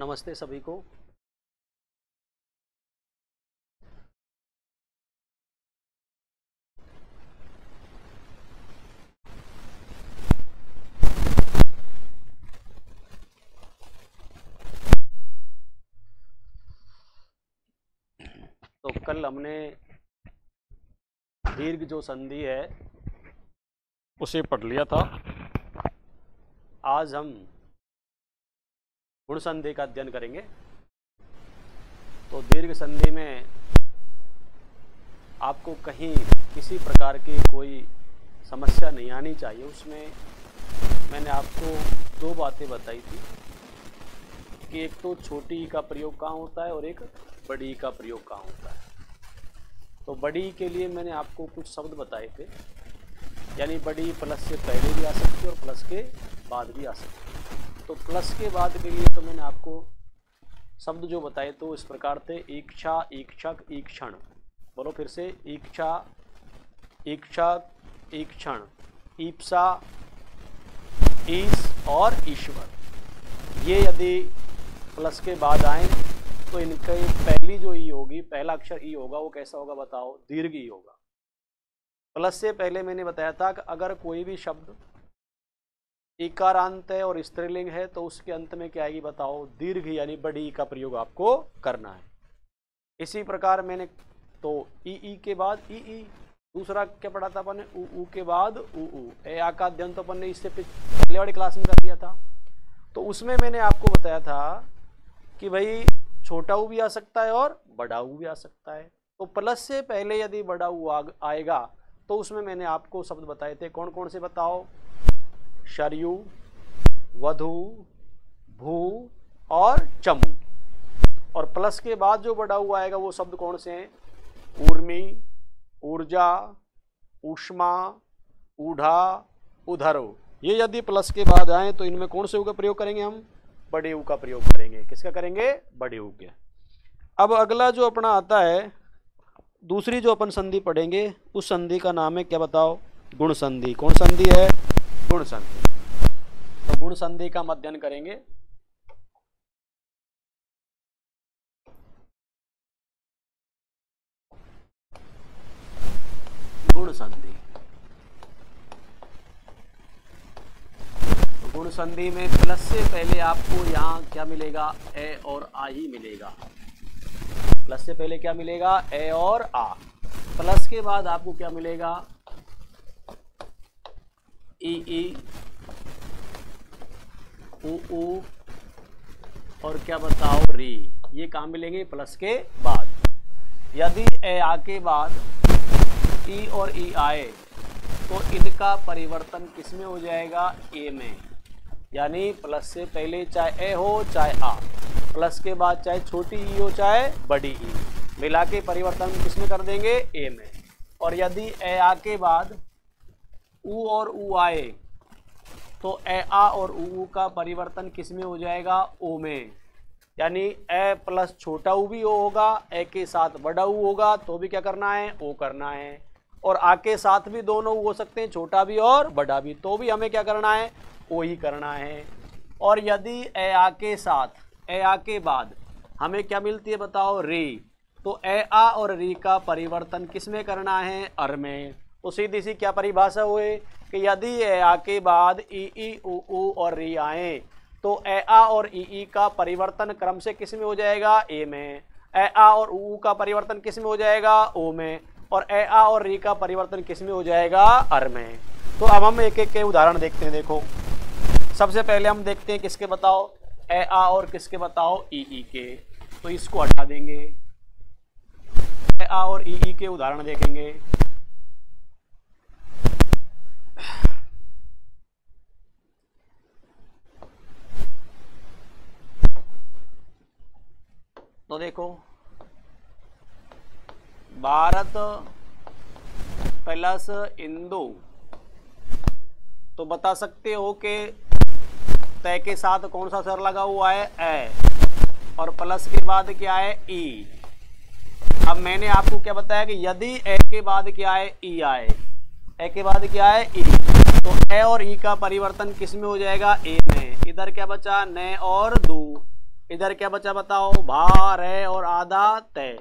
नमस्ते सभी को। तो कल हमने दीर्घ जो संधि है उसे पढ़ लिया था। आज हम गुण संधि का अध्ययन करेंगे। तो दीर्घ संधि में आपको कहीं किसी प्रकार की कोई समस्या नहीं आनी चाहिए। उसमें मैंने आपको दो बातें बताई थी कि एक तो छोटी ई का प्रयोग कहाँ होता है और एक बड़ी ई का प्रयोग कहाँ होता है। तो बड़ी के लिए मैंने आपको कुछ शब्द बताए थे, यानी बड़ी प्लस से पहले भी आ सकती है और प्लस के बाद भी आ सकती है। तो प्लस के बाद के लिए तो मैंने आपको शब्द जो बताए तो इस प्रकार थे: इच्छा, ईक्षक, ईक्षण। बोलो फिर से: इच्छा, ईक्षक, ईक्षण, ईप्सा, ईश और ईश्वर। ये यदि प्लस के बाद आए तो इनके पहली जो ई होगी, पहला अक्षर ई होगा, वो कैसा होगा बताओ? दीर्घ ई होगा। प्लस से पहले मैंने बताया था कि अगर कोई भी शब्द इकारांत है और स्त्रीलिंग है तो उसके अंत में क्या आएगी बताओ? दीर्घ यानी बड़ी ई का प्रयोग आपको करना है। इसी प्रकार मैंने तो ई के बाद ई, दूसरा क्या पढ़ा था अपन ने? ऊ के बाद ऊ। ए आ का अध्ययन तो अपन ने इससे पहले वाली क्लास में कर लिया था। तो उसमें मैंने आपको बताया था कि भाई छोटा ऊ भी आ सकता है और बड़ा ऊ भी आ सकता है। तो प्लस से पहले यदि बड़ा ऊ आएगा तो उसमें मैंने आपको शब्द बताए थे। कौन कौन से बताओ? शरयू, वधु, भू और चमू। और प्लस के बाद जो बड़ा ऊ आएगा वो शब्द कौन से हैं? ऊर्मी, ऊर्जा, ऊष्मा, ऊढ़ा, उधरो। ये यदि प्लस के बाद आए तो इनमें कौन से ऊ का प्रयोग करेंगे? हम बड़े ऊ का प्रयोग करेंगे। किसका करेंगे? बड़े ऊ के। अब अगला जो अपना आता है, दूसरी जो अपन संधि पढ़ेंगे उस संधि का नाम है क्या बताओ? गुण संधि। कौन संधि है? गुण संधि। तो गुण संधि का अध्ययन करेंगे। गुण संधि। तो गुण संधि में प्लस से पहले आपको यहाँ क्या मिलेगा? ए और आ ही मिलेगा। प्लस से पहले क्या मिलेगा? ए और आ। प्लस के बाद आपको क्या मिलेगा? ई, ऊ और क्या बताओ? री। ये कहाँ मिलेंगे? प्लस के बाद। यदि ए आ के बाद ई और ई आए तो इनका परिवर्तन किस में हो जाएगा? ए में। यानी प्लस से पहले चाहे ए हो चाहे आ, प्लस के बाद चाहे छोटी ई हो चाहे बड़ी ई, मिला के परिवर्तन किस में कर देंगे? ए में। और यदि ए आ के बाद ऊ और ऊ आए तो ए आ और ऊ का परिवर्तन किस में हो जाएगा? ओ में। यानी ए प्लस छोटा ऊ भी ओ होगा, ए के साथ बड़ा ऊ होगा तो भी क्या करना है? ओ करना है। और आ के साथ भी दोनों ऊ हो सकते हैं, छोटा भी और बड़ा भी, तो भी हमें क्या करना है? ओ ही करना है। और यदि ए आ के साथ, ए आ के बाद हमें क्या मिलती है बताओ? री। तो ए आ और री का परिवर्तन किस में करना है? अर में। तो सीधी सी क्या परिभाषा हुई कि यदि ए आ के बाद ई, ऊ और री आए तो ए आ और ई का परिवर्तन क्रम से किस में हो जाएगा? ए में। ए आ और ऊ का परिवर्तन किस में हो जाएगा? ओ में। और ए आ और री का परिवर्तन किस में हो जाएगा? अर में। तो अब हम एक एक के उदाहरण देखते हैं। देखो, सबसे पहले हम देखते हैं किसके बताओ? ए आ और किसके बताओ? ई के। तो इसको हटा देंगे। ए आ और ई के उदाहरण देखेंगे। तो देखो, भारत प्लस इंदु, तो बता सकते हो कि तय के साथ कौन सा सर लगा हुआ है? ए। और प्लस के बाद क्या है? ई। अब मैंने आपको क्या बताया कि यदि ए के बाद क्या है? ई आए, ए के बाद क्या है? ई, तो ए और ई का परिवर्तन किस में हो जाएगा? ए में। इधर क्या बचा? ने और दू। इधर क्या बचा बताओ, भा, रे और आधा तय।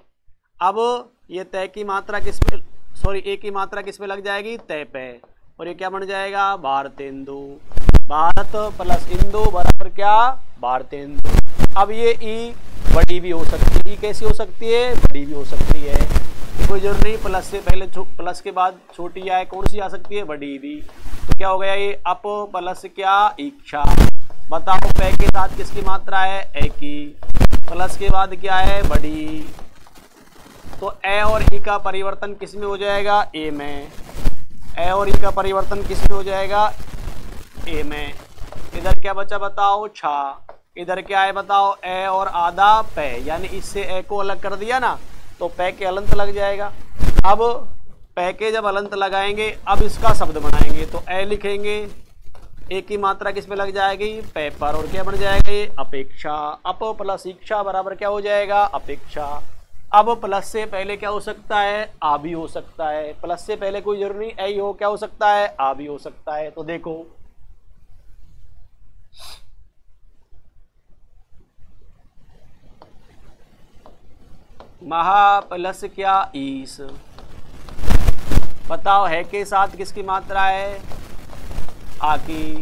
अब ये तय की मात्रा किस पे, सॉरी ए की मात्रा किस पे लग जाएगी, तय पे, और ये क्या बन जाएगा, भारतेंदु। भारत प्लस इंदु बराबर क्या, भारतेंदु। अब ये ई बड़ी भी हो सकती है, ई कैसी हो सकती है, बड़ी भी हो सकती है, कोई जरूर नहीं, प्लस से पहले प्लस के बाद छोटी आए कौन सी आ सकती है, बड़ी भी। तो क्या हो गया ये, अप प्लस क्या, इच्छा। बताओ पे के साथ किसकी मात्रा है, ए की, प्लस के बाद क्या है, बड़ी। तो ए और ई का परिवर्तन किस में हो जाएगा, ए में। ए और ई का परिवर्तन किस में हो जाएगा, ए में। इधर क्या बचा बताओ, छा। इधर क्या है बताओ, ए और आधा पे, यानी इससे ए को अलग कर दिया ना, तो पे के अलंत लग जाएगा। अब पे के जब अलंत लगाएंगे, अब इसका शब्द बनाएंगे, तो ए लिखेंगे, ए की मात्रा किस में लग जाएगी, पे पर, और क्या बन जाएगा ये, अपेक्षा। अप प्लस इच्छा बराबर क्या हो जाएगा, अपेक्षा। अब प्लस से पहले क्या हो सकता है, आ भी हो सकता है, प्लस से पहले कोई जरूरी नहीं ए हो, क्या हो सकता है, आ भी हो सकता है। तो देखो महा प्लस क्या, ईस। बताओ है के साथ किसकी मात्रा है, आ की,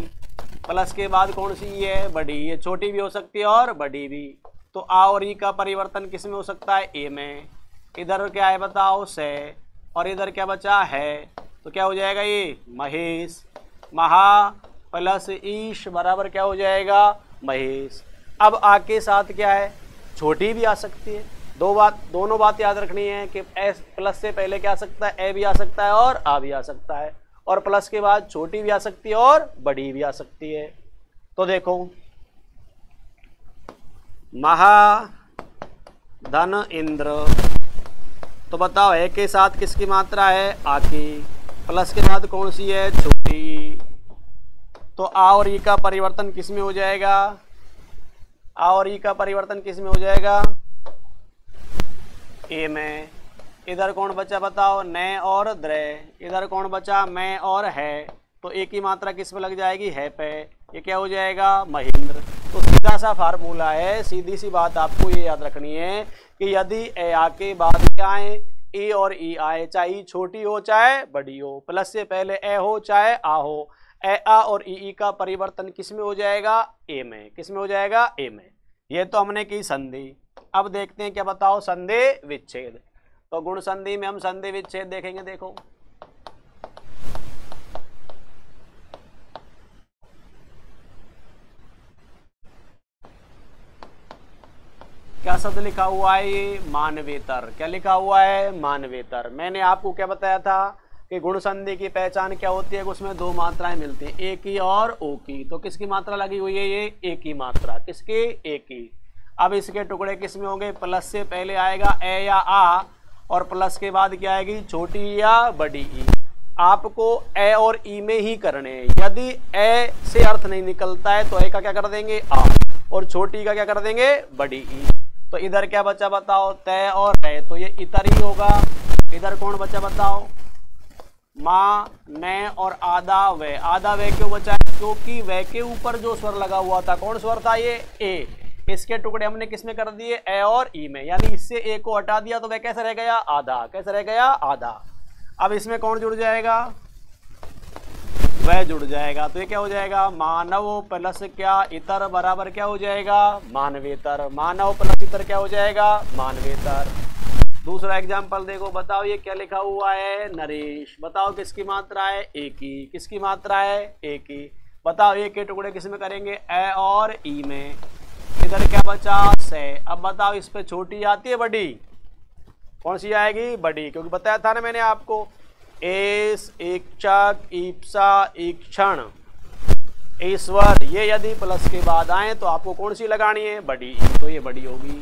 प्लस के बाद कौन सी है, बड़ी। ये छोटी भी हो सकती है और बड़ी भी। तो आ और ई का परिवर्तन किस में हो सकता है, ए में। इधर क्या है बताओ, से, और इधर क्या बचा है, तो क्या हो जाएगा ये, महेश। महा प्लस ईश बराबर क्या हो जाएगा, महेश। अब आ के साथ क्या है, छोटी भी आ सकती है। दोनों बात याद रखनी है कि एस प्लस से पहले क्या आ सकता है, ए भी आ सकता है और आ भी आ सकता है, और प्लस के बाद छोटी भी आ सकती है और बड़ी भी आ सकती है। तो देखो महा धन इंद्र, तो बताओ ए के साथ किसकी मात्रा है, आ की, प्लस के बाद कौन सी है, छोटी। तो आ और ई का परिवर्तन किस में हो जाएगा, आ और ई का परिवर्तन किस में हो जाएगा, ए में। इधर कौन बचा बताओ, ने और द्रे। इधर कौन बचा, मैं और है, तो ए की मात्रा किस में लग जाएगी, है पे। ये क्या हो जाएगा, महेंद्र। तो सीधा सा फार्मूला है, सीधी सी बात आपको ये याद रखनी है कि यदि ए आ के बाद क्या आए, ए और ई आए, चाहे ई छोटी हो चाहे बड़ी हो, प्लस से पहले ए हो चाहे आ हो, ए आ और ई का परिवर्तन किस में हो जाएगा, ए में। किस में हो जाएगा, ए में। ये तो हमने की संधि। अब देखते हैं क्या बताओ, संधि विच्छेद। तो गुण संधि में हम संधि विच्छेद देखेंगे। देखो क्या शब्द लिखा हुआ है, ये मानवेतर। क्या लिखा हुआ है, मानवेतर। मैंने आपको क्या बताया था कि गुण संधि की पहचान क्या होती है, उसमें दो मात्राएं मिलती हैं, ए की और ओ की। तो किसकी मात्रा लगी हुई है, ये ए की मात्रा। किसकी, ए की। अब इसके टुकड़े किस में होंगे, प्लस से पहले आएगा ए या आ, और प्लस के बाद क्या आएगी, छोटी या बड़ी ई। आपको ए और ई में ही करने हैं। यदि ए से अर्थ नहीं निकलता है तो ए का क्या कर देंगे, आ, और छोटी का क्या कर देंगे, बड़ी ई। तो इधर क्या बचा बताओ, तय और रे, तो ये इतर ही होगा। इधर कौन बचा बताओ, माँ, ने और आधा वे। आधा वे क्यों बचा है, क्योंकि वे के ऊपर जो स्वर लगा हुआ था, कौन स्वर था, ये ए। इसके टुकड़े हमने किस में कर दिए, ए और ई में, यानी इससे ए को हटा दिया तो वह कैसे रह गया, आधा। कैसे रह गया, आधा। अब इसमें कौन जुड़ जाएगा, वह जुड़ जाएगा। तो ये क्या हो जाएगा, मानव प्लस क्या, इतर बराबर क्या हो जाएगा, मानवेतर। मानव प्लस इतर क्या हो जाएगा, मानवेतर। दूसरा एग्जाम्पल देखो, बताओ ये क्या लिखा हुआ है, नरेश। बताओ किसकी मात्रा है, ए की। किसकी मात्रा है, ए की। बताओ ए के टुकड़े किस में करेंगे, ए और ई में। इधर क्या बचा, से। अब बताओ इस पे छोटी आती है बड़ी, कौन सी आएगी, बड़ी, क्योंकि बताया था ना मैंने आपको, एस, इक्षक, ईप्सा, ईक्षण, ईश्वर, ये यदि प्लस के बाद आए तो आपको कौन सी लगानी है, बड़ी। तो ये बड़ी होगी।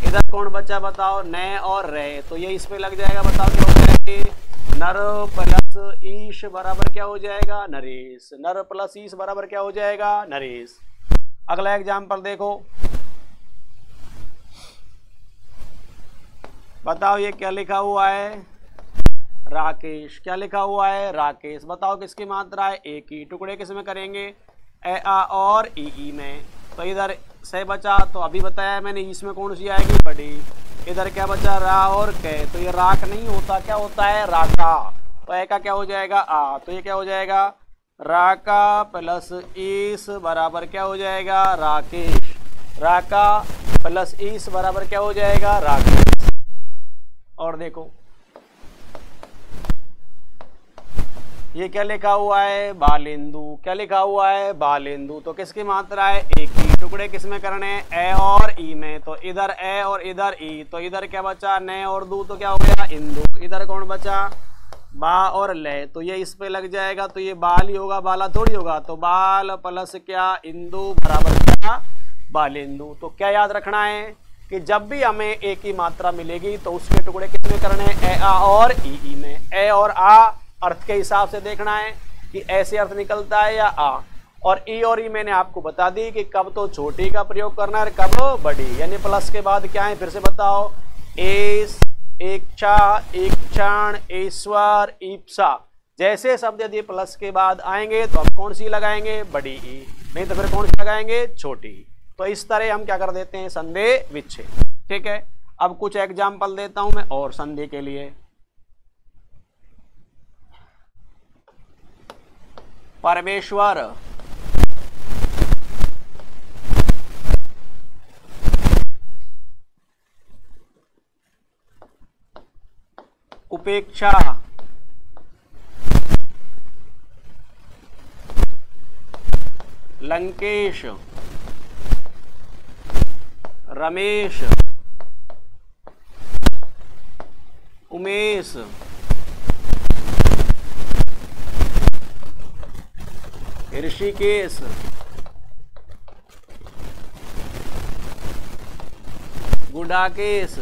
इधर कौन बचा बताओ, ने और रे, तो ये इसमें लग जाएगा। बताओ क्या हो जाएगा, नर प्लस ईश बराबर क्या हो जाएगा, नरेश। नर प्लस ईश बराबर क्या हो जाएगा, नरेश। अगला एग्जाम्पल देखो, बताओ ये क्या लिखा हुआ है, राकेश। क्या लिखा हुआ है, राकेश। बताओ किसकी मात्रा है, ए की। टुकड़े किस में करेंगे, ए आ और ई में। तो इधर से बचा, तो अभी बताया मैंने इसमें कौन सी आएगी बड़ी। इधर क्या बचा रा और कै, तो ये राख नहीं होता, क्या होता है राका। तो ए का क्या हो जाएगा आ, तो ये क्या हो जाएगा राका प्लस ईस बराबर क्या हो जाएगा राकेश। राका प्लस ईस बराबर क्या हो जाएगा राकेश। और देखो ये क्या लिखा हुआ है बालेंदु, क्या लिखा हुआ है बालेंदु। तो किसकी मात्रा है एक ही। टुकड़े किस में करने हैं ए और ई में, तो इधर ए और इधर ई, तो इधर क्या बचा ने और दू, तो क्या हो गया इंदु। इधर कौन बचा बा और ले, तो ये इस पे लग जाएगा, तो ये बाल ही होगा, बाला थोड़ी होगा। तो बाल प्लस क्या इंदु बराबर क्या बालेंदु। तो क्या याद रखना है कि जब भी हमें ए की मात्रा मिलेगी तो उसके टुकड़े किस में करने हैं ए आ और ई में। ए और आ अर्थ के हिसाब से देखना है कि ऐसे अर्थ निकलता है या आ, और ई और ई मैंने आपको बता दी कि कब तो छोटी का प्रयोग करना है, कब बड़ी। यानी प्लस के बाद क्या है फिर से बताओ एस, इच्छा, इक्षण, ईश्वर, ईप्सा। जैसे शब्द यदि प्लस के बाद आएंगे तो हम कौन सी लगाएंगे बड़ी ई, नहीं तो फिर कौन सी लगाएंगे छोटी। तो इस तरह हम क्या कर देते हैं संदेह विच्छेद। ठीक है, अब कुछ एग्जाम्पल देता हूं मैं और संधि के लिए। परमेश्वर, उपेक्षा, लंकेश, रमेश, उमेश, ऋषिकेश, गुडाकेश,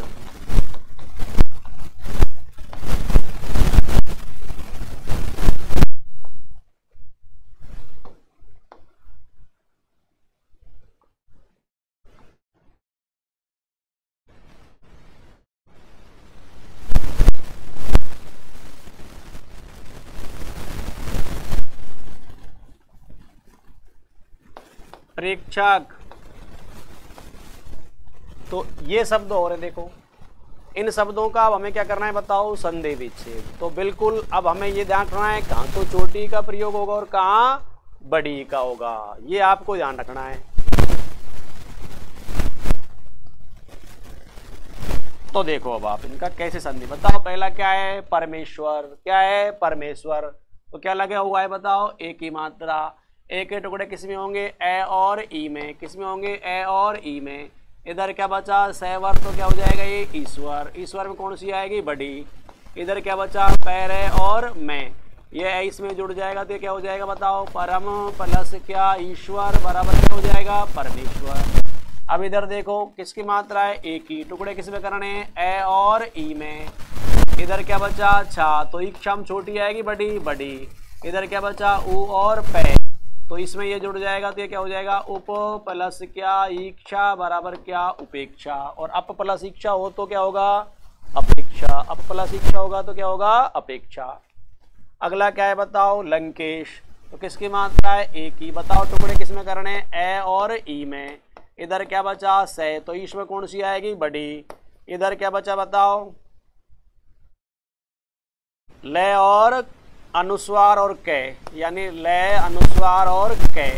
प्रेक्षक। तो ये शब्द हो रहे, देखो इन शब्दों का अब हमें क्या करना है बताओ संधि विच्छेद। तो बिल्कुल अब हमें ये ध्यान रखना है कहाँ तो चोटी का प्रयोग होगा और कहाँ बड़ी का होगा, ये आपको ध्यान रखना है। तो देखो अब आप इनका कैसे संधि बताओ। पहला क्या है परमेश्वर, क्या है परमेश्वर। तो क्या लगा हुआ है बताओ एक ही मात्रा। ए के टुकड़े किस में होंगे ए और ई में, किस में होंगे ए और ई में। इधर क्या बचा सैवर, तो क्या हो जाएगा ये ईश्वर। ईश्वर में कौन सी आएगी बड़ी। इधर क्या बचा पैर है और मैं, ये इसमें जुड़ जाएगा तो ये क्या हो जाएगा बताओ परम प्लस क्या ईश्वर बराबर क्या हो जाएगा परमेश्वर। अब इधर देखो किसकी मात्रा है एक ही। टुकड़े किस में करने हैं ए और ई में। इधर क्या बचा छा, तो इक्षम छोटी आएगी बड़ी बड़ी। इधर क्या बचा ऊ और पै, तो इसमें ये जुड़ जाएगा तो ये क्या हो जाएगा उप प्लस क्या इच्छा बराबर क्या उपेक्षा। और अप प्लस इच्छा हो तो क्या होगा अपेक्षा। अप प्लस इच्छा होगा तो क्या होगा अपेक्षा। अगला क्या है बताओ लंकेश। तो किसकी मात्रा है एक ही। बताओ टुकड़े किस में करने ए और ई में। इधर क्या बचा से, तो ईश में कौन सी आएगी बड़ी। इधर क्या बचा बताओ ले और अनुस्वार और कै, यानी ले अनुस्वार और कै।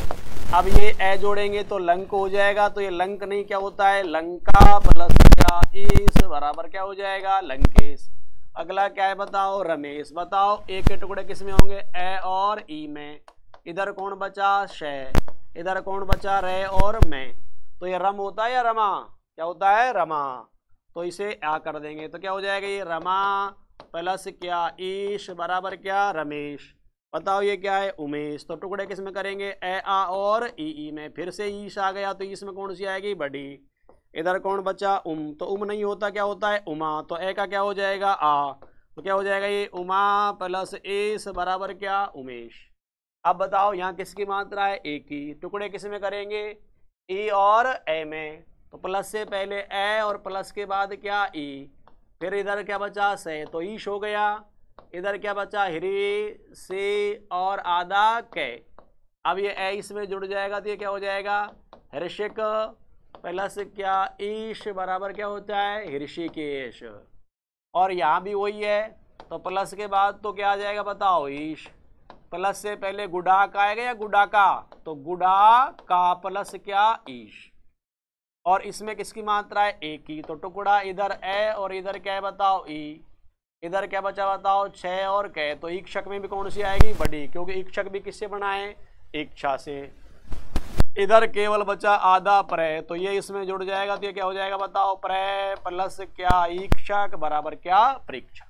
अब ये ए जोड़ेंगे तो लंक हो जाएगा, तो ये लंक नहीं क्या होता है लंका प्लस क्या ईस बराबर क्या हो जाएगा लंकेश। अगला क्या है बताओ रमेश। बताओ एक के टुकड़े किस में होंगे ए और ई में। इधर कौन बचा शय, इधर कौन बचा रे और मैं, तो ये रम होता है या रमा, क्या होता है रमा। तो इसे आ कर देंगे तो क्या हो जाएगा ये रमा प्लस क्या ईश बराबर क्या रमेश। बताओ ये क्या है उमेश। तो टुकड़े किस में करेंगे ए आ और ई में। फिर से ईश आ गया तो इसमें कौन सी आएगी बड़ी। इधर कौन बचा तो उम नहीं होता क्या होता है उमा। तो ए का क्या हो जाएगा आ, तो क्या हो जाएगा ये उमा प्लस ईश बराबर क्या उमेश। अब बताओ यहाँ किसकी मात्रा है एक ही। टुकड़े किस में करेंगे ई और ए में। तो प्लस से पहले ए और प्लस के बाद क्या ई। फिर इधर क्या बचा से, तो ईश हो गया। इधर क्या बचा हिरी से और आधा कै। अब ये ए इसमें जुड़ जाएगा तो ये क्या हो जाएगा ऋषिक प्लस क्या ईश बराबर क्या होता है ऋषिकेश। और यहाँ भी वही है, तो प्लस के बाद तो क्या आ जाएगा बताओ ईश। प्लस से पहले गुडाक आएगा या गुडाका, तो गुडाका प्लस क्या ईश। और इसमें किसकी मात्रा है एक ही, तो टुकड़ा इधर ए और इधर क्या है बताओ ई। इधर क्या बचा बताओ 6 और कै, तो इक्षक में भी कौन सी आएगी बड़ी, क्योंकि इक्षक भी किससे बना है इच्छा से। इधर केवल बचा आधा प्रय, तो ये इसमें जुड़ जाएगा, तो ये क्या हो जाएगा बताओ प्रय प्लस क्या इक्षक बराबर क्या परीक्षा।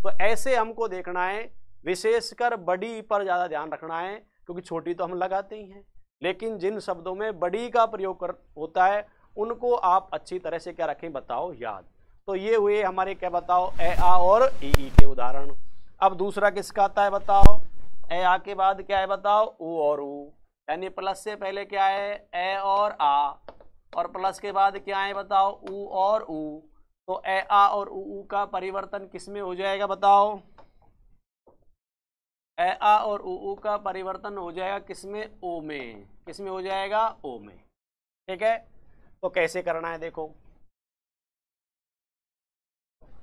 तो ऐसे हमको देखना है, विशेषकर बड़ी पर ज्यादा ध्यान रखना है, क्योंकि छोटी तो हम लगाते ही हैं, लेकिन जिन शब्दों में बड़ी का प्रयोग होता है उनको आप अच्छी तरह से क्या रखें बताओ याद। तो ये हुए हमारे क्या बताओ ए आ और ई के उदाहरण। अब दूसरा किसका आता है बताओ, ए आ के बाद क्या है बताओ ऊ और ऊ, यानी प्लस से पहले क्या है ए और आ, और प्लस के बाद क्या है बताओ ऊ और ऊ। तो ए आ और ऊ का परिवर्तन किस में हो जाएगा बताओ, ए आ और ऊ का परिवर्तन हो जाएगा किसमें ओ में, किसमें हो जाएगा ओ में। ठीक है, तो कैसे करना है देखो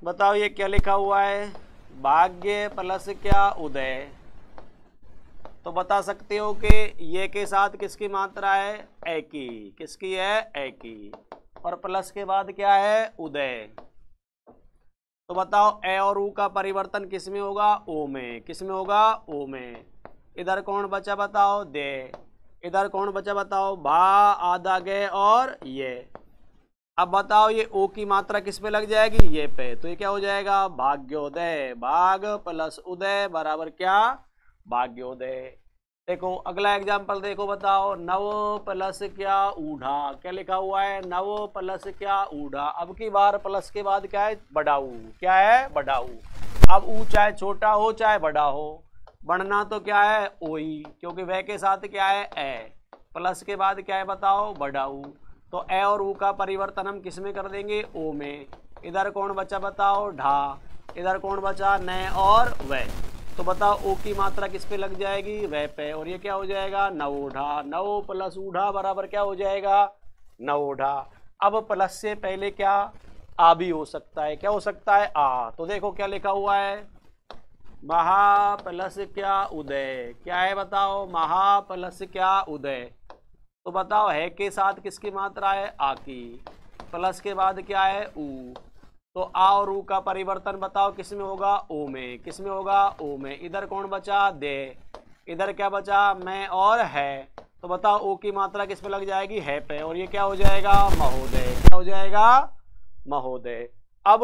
बताओ, ये क्या लिखा हुआ है भाग्य प्लस क्या उदय। तो बता सकते हो कि ये के साथ किसकी मात्रा है ए की, किसकी है ए की, और प्लस के बाद क्या है उदय। तो बताओ ए और ऊ का परिवर्तन किस में होगा ओ में, किस में होगा ओ में। इधर कौन बचा बताओ दे, इधर कौन बचा बताओ भा आधा गे और ये। अब बताओ ये ओ की मात्रा किस पे लग जाएगी ये पे, तो ये क्या हो जाएगा भाग्योदय, भाग प्लस उदय बराबर क्या भाग्योदय। देखो अगला एग्जाम्पल देखो बताओ नव प्लस क्या ऊढ़ा, क्या लिखा हुआ है नव प्लस क्या ऊढ़ा। अब की बार प्लस के बाद क्या है बड़ाऊ, क्या है बड़ाऊ। अब ऊ चाहे छोटा हो चाहे बड़ा हो, बढ़ना तो क्या है ओई, क्योंकि वह के साथ क्या है ए, प्लस के बाद क्या है बताओ बड़ाऊ। तो ए और ऊ का परिवर्तन हम किस में कर देंगे ओ में। इधर कौन बचा बताओ ढा, इधर कौन बचा न और वह। तो बताओ ओ की मात्रा किस पे लग जाएगी वह पे, और ये क्या हो जाएगा नवोढ़ा, नव प्लस ऊढ़ा बराबर क्या हो जाएगा नवोढ़ा। अब प्लस से पहले क्या आ भी हो सकता है, क्या हो सकता है आ। तो देखो क्या लिखा हुआ है महा प्लस क्या उदय, क्या है बताओ महा प्लस क्या उदय। तो बताओ है के साथ किसकी मात्रा है आ की, प्लस के बाद क्या है ऊ। तो आ और ऊ का परिवर्तन बताओ किस में होगा ओ में, किस में होगा ओ में। इधर कौन बचा दे, इधर क्या बचा मैं और है। तो बताओ ओ की मात्रा किस पे लग जाएगी है पे, और ये क्या हो जाएगा महोदय, क्या हो जाएगा महोदय। अब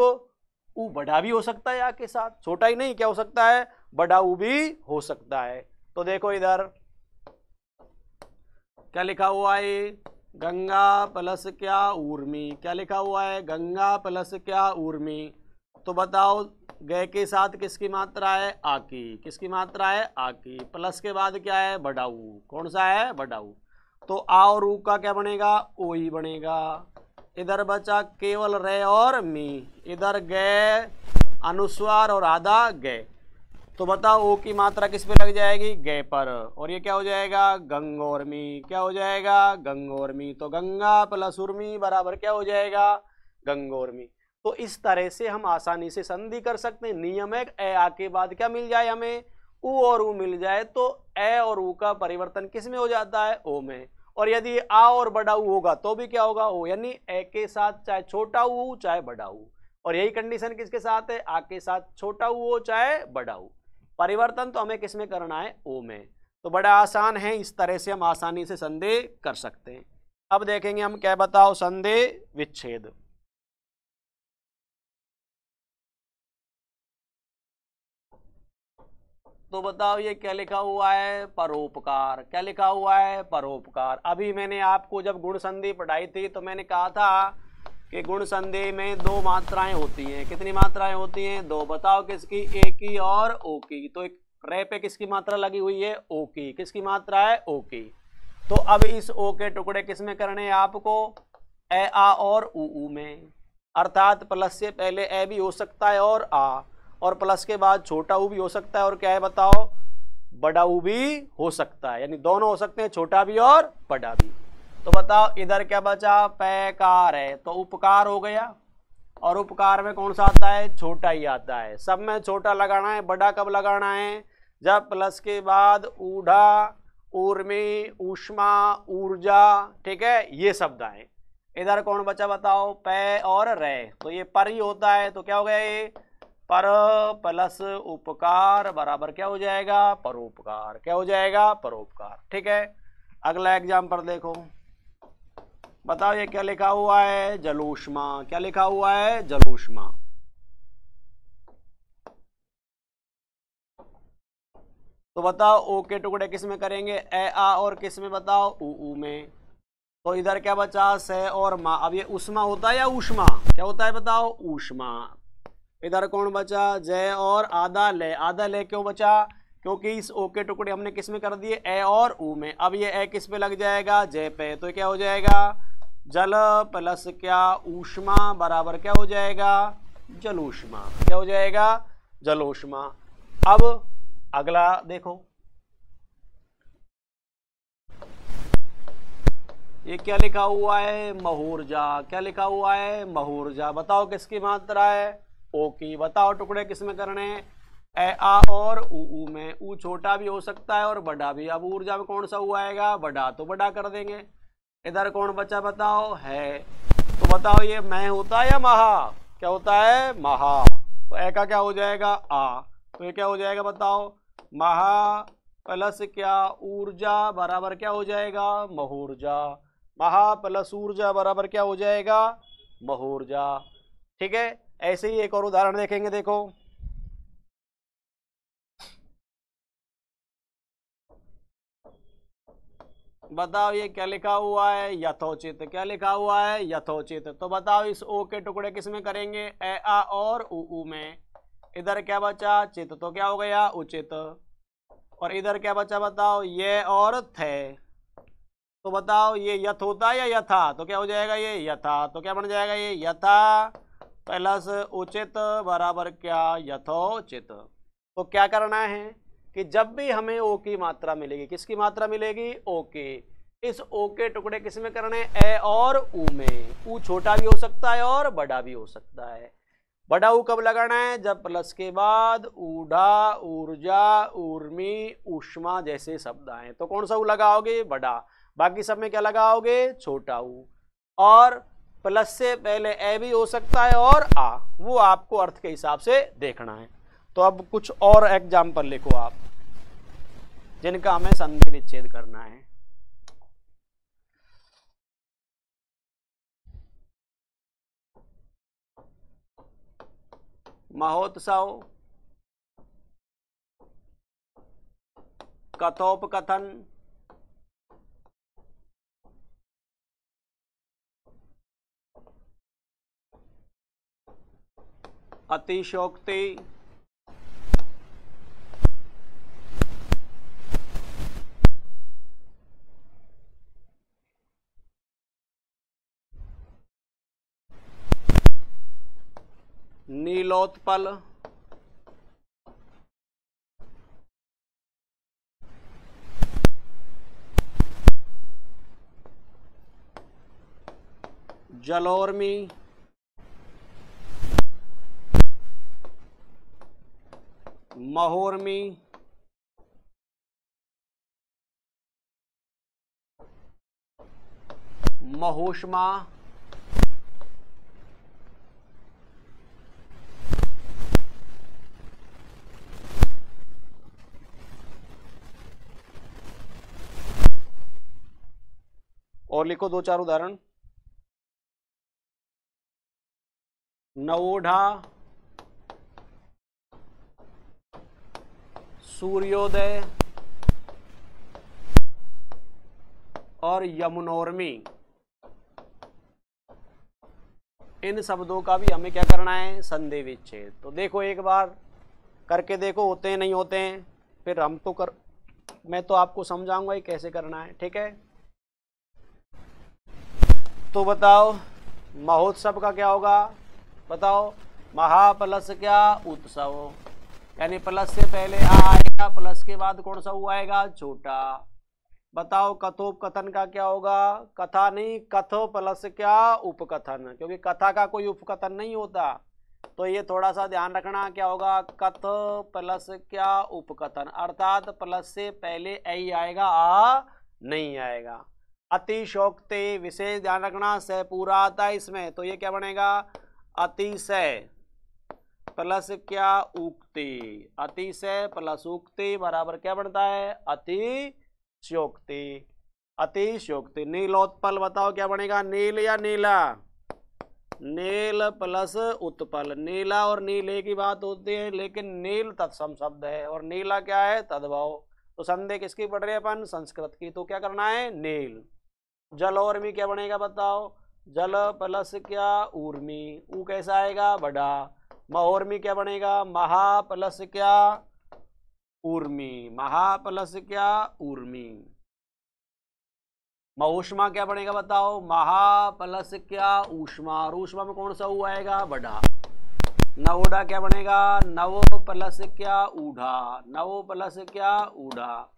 ऊ बड़ा भी हो सकता है आ के साथ, छोटा ही नहीं क्या हो सकता है बड़ा ऊ भी हो सकता है। तो देखो इधर क्या लिखा हुआ है गंगा प्लस क्या ऊर्मी, क्या लिखा हुआ है गंगा प्लस क्या ऊर्मी। तो बताओ गए के साथ किसकी मात्रा है आ की, किसकी मात्रा है आ की, प्लस के बाद क्या है बड़ाऊ, कौन सा है बड़ाऊ। तो आ और ऊ का क्या बनेगा ओ ही बनेगा। इधर बचा केवल रे और मी, इधर गए अनुस्वार और आधा गए। तो बताओ ओ की मात्रा किस पे लग जाएगी गे पर, और ये क्या हो जाएगा गंगोर्मी, क्या हो जाएगा गंगोर्मी। तो गंगा प्लस उर्मी बराबर क्या हो जाएगा गंगोर्मी। तो इस तरह से हम आसानी से संधि कर सकते हैं। नियम है ए आ के बाद क्या मिल जाए हमें ऊ और ऊ मिल जाए, तो ए और ऊ का परिवर्तन किस में हो जाता है ओ में। और यदि आ और बड़ा ऊ होगा तो भी क्या होगा ओ, यानी ए के साथ चाहे छोटा ऊ चाहे बड़ा ऊ। और यही कंडीशन किसके साथ है आ के साथ छोटा ऊ हो चाहे बड़ा ऊ। परिवर्तन तो हमें किसमें करना है ओ में। तो बड़ा आसान है, इस तरह से हम आसानी से संधि कर सकते हैं। अब देखेंगे हम क्या बताओ संधि विच्छेद। तो बताओ ये क्या लिखा हुआ है परोपकार, क्या लिखा हुआ है परोपकार। अभी मैंने आपको जब गुण संधि पढ़ाई थी तो मैंने कहा था कि गुण संधि में दो मात्राएं होती हैं। कितनी मात्राएं होती हैं दो। बताओ किसकी ए की और ओ की। तो एक रे पे किसकी मात्रा लगी हुई है ओ की, किसकी मात्रा है ओ की। तो अब इस ओ के टुकड़े किस में करने हैं आपको ए आ और ऊ में, अर्थात प्लस से पहले ए भी हो सकता है और आ, और प्लस के बाद छोटा ऊ भी हो सकता है और क्या है बताओ बड़ा ऊ भी हो सकता है, यानी दोनों हो सकते हैं छोटा भी और बड़ा भी। तो बताओ इधर क्या बचा, पैकार है तो उपकार हो गया, और उपकार में कौन सा आता है, छोटा ही आता है। सब में छोटा लगाना है, बड़ा कब लगाना है, जब प्लस के बाद ऊढ़ा, ऊर्मी, ऊष्मा, ऊर्जा, ठीक है, ये शब्द आए। इधर कौन बचा बताओ, पै और रे, तो ये पर ही होता है, तो क्या हो गया ये, पर प्लस उपकार बराबर क्या हो जाएगा, परोपकार। क्या हो जाएगा, परोपकार। ठीक है, अगला एग्जाम्पल देखो, बताओ ये क्या लिखा हुआ है, जलोष्मा। क्या लिखा हुआ है, जलोष्मा। तो बताओ ओ के टुकड़े किस में करेंगे, ए आ, और किस में बताओ, ऊ में। तो इधर क्या बचा, से और मा। अब ये उष्मा होता है या ऊष्मा, क्या होता है बताओ, ऊष्मा। इधर कौन बचा, जय और आधा ले। आधा ले क्यों बचा, क्योंकि इस ओ के टुकड़े हमने किस में कर दिए, ए और ऊ में। अब ये ए किस पे लग जाएगा, जय पे, तो क्या हो जाएगा, जल प्लस क्या, ऊष्मा बराबर क्या हो जाएगा, जलूष्मा। क्या हो जाएगा, जलोष्मा। अब अगला देखो, ये क्या लिखा हुआ है, महूर्जा। क्या लिखा हुआ है, महूर्जा। बताओ किसकी मात्रा है, ओ की। बताओ टुकड़े किस में करने हैं, ए आ और ऊ में। ऊ छोटा भी हो सकता है और बड़ा भी। अब ऊर्जा में कौन सा हुआ आएगा, बड़ा, तो बड़ा कर देंगे। इधर कौन बचा बताओ, है। तो बताओ ये मैं होता है या महा, क्या होता है, महा। तो ए का क्या हो जाएगा, आ। तो ये क्या हो जाएगा बताओ, महा प्लस क्या, ऊर्जा बराबर क्या हो जाएगा, महूर्जा। महा प्लस ऊर्जा बराबर क्या हो जाएगा, महूर्जा। ठीक है, ऐसे ही एक और उदाहरण देखेंगे। देखो बताओ ये क्या लिखा हुआ है, यथोचित। क्या लिखा हुआ है, यथोचित। तो बताओ इस ओ के टुकड़े किस में करेंगे, ए आ और ऊ में। इधर क्या बचा, चित, तो क्या हो गया, उचित। और इधर क्या बचा बताओ, ये और थे। तो बताओ ये यथ होता है या यथा, तो क्या हो जाएगा, ये यथा। तो क्या बन जाएगा, ये यथा प्लस उचित बराबर क्या, यथोचित। तो क्या करना है कि जब भी हमें ओ की मात्रा मिलेगी, किसकी मात्रा मिलेगी, ओ की, इस ओ के टुकड़े किस में करने, ए और ऊ में। ऊ छोटा भी हो सकता है और बड़ा भी हो सकता है। बड़ा ऊ कब लगाना है, जब प्लस के बाद ऊढ़ा, ऊर्जा, ऊर्मी, ऊष्मा जैसे शब्द आए। तो कौन सा ऊ लगाओगे, बड़ा। बाकी सब में क्या लगाओगे, छोटा ऊ। और प्लस से पहले ए भी हो सकता है और आ, वो आपको अर्थ के हिसाब से देखना है। तो अब कुछ और एग्जाम्पल लिखो आप, जिनका हमें संधि विच्छेद करना है। महोत्सव, कथोपकथन, अतिशयोक्ति, नीलोत्पल, जलोर्मी, महोर्मी, महोष्मा, और लिखो दो चार उदाहरण, नवोढ़ा, सूर्योदय और यमुनोर्मी। इन शब्दों का भी हमें क्या करना है, संधि विच्छेद। तो देखो एक बार करके देखो, होते हैं नहीं होते हैं, फिर हम तो मैं तो आपको समझाऊंगा ये कैसे करना है। ठीक है, तो बताओ महोत्सव का क्या होगा, बताओ, महा प्लस क्या, उत्सव, यानी प्लस से पहले आ आएगा, प्लस के बाद कौन सा हुआ आएगा, छोटा। बताओ कथोपकथन का क्या होगा? कथा नहीं, कथो प्लस क्या उपकथन, क्योंकि कथा का कोई उपकथन नहीं होता। तो ये थोड़ा सा ध्यान रखना, क्या होगा? कथ प्लस क्या उपकथन, अर्थात प्लस से पहले ऐ आएगा, आ नहीं आएगा। अतिशयोक्ति, विशेष ध्यान रखना, से पूरा आता है इसमें, तो ये क्या बनेगा? अतिशय प्लस क्या उक्ति, अतिशय प्लस उक्ति बराबर क्या बनता है? अतिशयोक्ति। अतिशयोक्ति। नीलोत्पल बताओ क्या बनेगा? नील या नीला? नील प्लस उत्पल, नीला और नीले की बात होती है, लेकिन नील तत्सम शब्द है और नीला क्या है? तद्भव। तो संदेह किसकी पढ़ रहे हैं अपन? संस्कृत की। तो क्या करना है? नील। जल और मी क्या बनेगा बताओ? जल प्लस क्या ऊर्मी, ऊ कैसा आएगा? बड़ा। महोर्मी क्या बनेगा? महा प्लस क्या ऊर्मी, महा प्लस क्या ऊर्मी। मऊष्मा क्या बनेगा बताओ? महा प्लस क्या ऊष्मा, और ऊष्मा में कौन सा ऊ आएगा? बड़ा। नवोढ़ा क्या बनेगा? नव प्लस क्या ऊढ़ा, नव प्लस क्या ऊढ़ा।